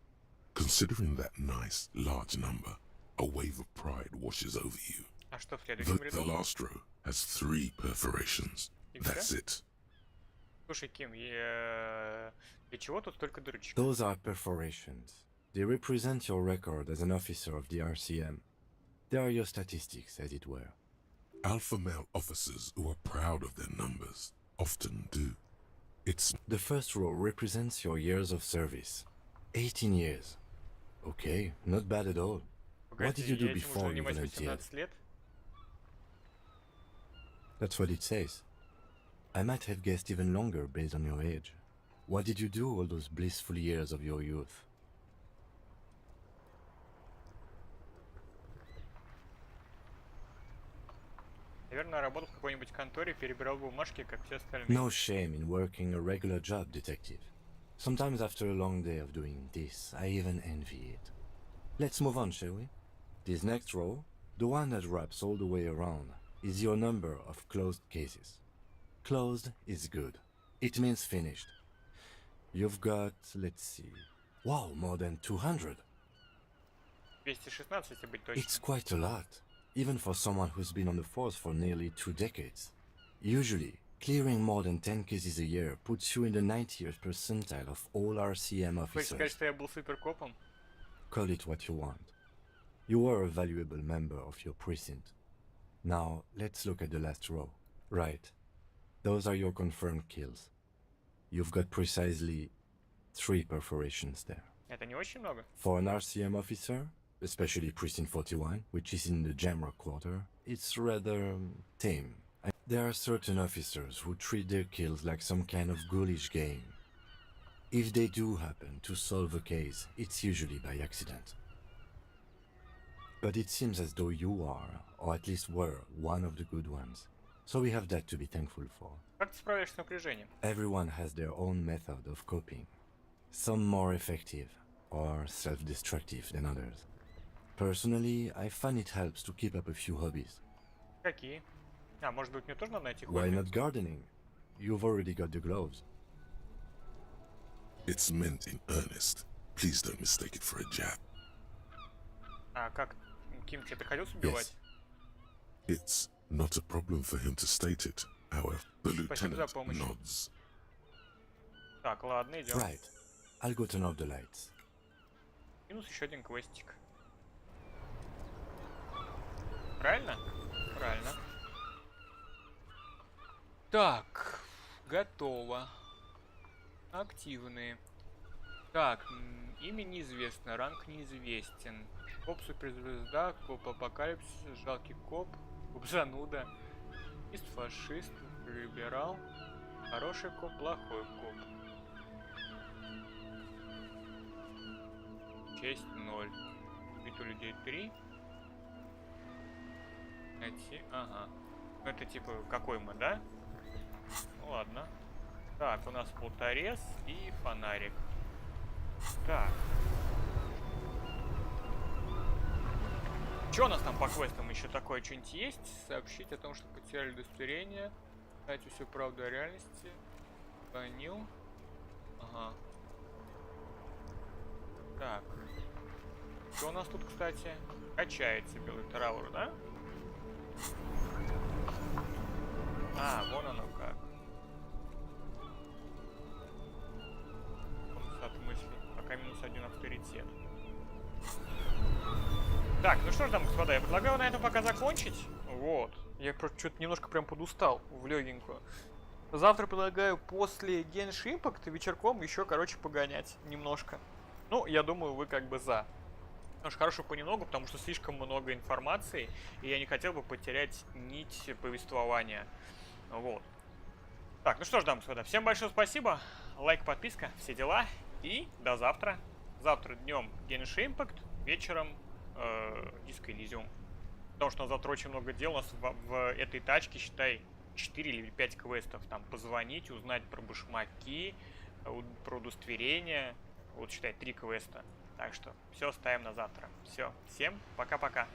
Considering that nice, large number, a wave of pride washes over you. А что в следующем The ряду? last row has 3 perforations. И That's всё? it. Слушай, Ким, для чего тут столько дырочек? Those are perforations. They represent your record as an officer of the RCM. They are your statistics, as it were. Alpha male officers who are proud of their numbers often do. It's The first row represents your years of service. 18 years. Okay, not bad at all. What did Погоди, you do я этим уже before you занимаюсь volunteered? 18 лет. That's what it says. I might have guessed even longer based on your age. What did you do all those blissful years of your youth? Наверное, работал в какой-нибудь конторе, перебирал бумажки, как все остальные. No shame in working a regular job, detective. Sometimes after a long day of doing this, I even envy it. Let's move on, shall we? This next row, the one that wraps all the way around, is your number of closed cases. Closed is good. It means finished. You've got, let's see, wow, more than 200. 216, если быть точным. It's quite a lot, even for someone who's been on the force for nearly 2 decades. Usually, clearing more than 10 cases a year puts you in the 90th percentile of all RCM Хочешь сказать, officers. что я был суперкопом? Call it what you want. You were a valuable member of your precinct. Now, let's look at the last row. Right. Those are your confirmed kills. You've got precisely 3 perforations there. Это не очень много? For an RCM officer, especially Precinct 41, which is in the Jamrock quarter, it's rather tame. There are certain officers who treat their kills like some kind of ghoulish game. If they do happen to solve a case, it's usually by accident. But it seems as though you are, or at least were, one of the good ones. So we have that to be thankful for. Как ты справляешься с напряжением? Everyone has their own method of coping. Some more effective, or self-destructive than others. Personally, I find it helps to keep up a few hobbies. Какие? А, может быть, мне тоже надо найти Why хобби? not gardening? You've already got the gloves. it's meant in earnest. Please don't mistake it for a jab. А как? Ким, тебе приходилось убивать? It's not a problem for him to state it. However, the Спасибо за lieutenant помощь. nods. Так, ладно, идем. Right. I'll go turn off the lights. Минус еще один квестик. Правильно? Правильно. Так, готово. Активные. Так, имя неизвестно, ранг неизвестен. Коп суперзвезда, коп апокалипсис, жалкий коп, коп зануда, фашист, либерал, хороший коп, плохой коп. Честь 0. Убито людей 3. Найти. Ага. Ну это типа какой мы, да? Ну ладно. Так, у нас полторез и фонарик. Так. Что у нас там по квестам еще такое? Что-нибудь есть? Сообщить о том, что потеряли удостоверение. Знаете всю правду о реальности. Звонил. Ага. Так. Что у нас тут, кстати? Качается белый траур, да? А, вон оно как. От мысли. Пока минус 1 авторитет. Так, ну что ж, дамы и господа, я предлагаю на этом пока закончить. Вот. Я просто что-то немножко прям подустал в легенькую. Завтра предлагаю после Genshin Impact вечерком еще, короче, погонять немножко. Ну, я думаю, вы как бы за. Потому что хорошо понемногу, потому что слишком много информации, и я не хотел бы потерять нить повествования. Вот. Так, ну что ж, дамы и господа, всем большое спасибо. Лайк, подписка, все дела. И до завтра. Завтра днем Genshin Impact, вечером диск Elysium. Потому что у нас завтра очень много дел. У нас в этой тачке, считай, 4 или 5 квестов. Там позвонить, узнать про башмаки, про удостоверение. Вот, считай, 3 квеста. Так что все ставим на завтра. Все. Всем пока-пока.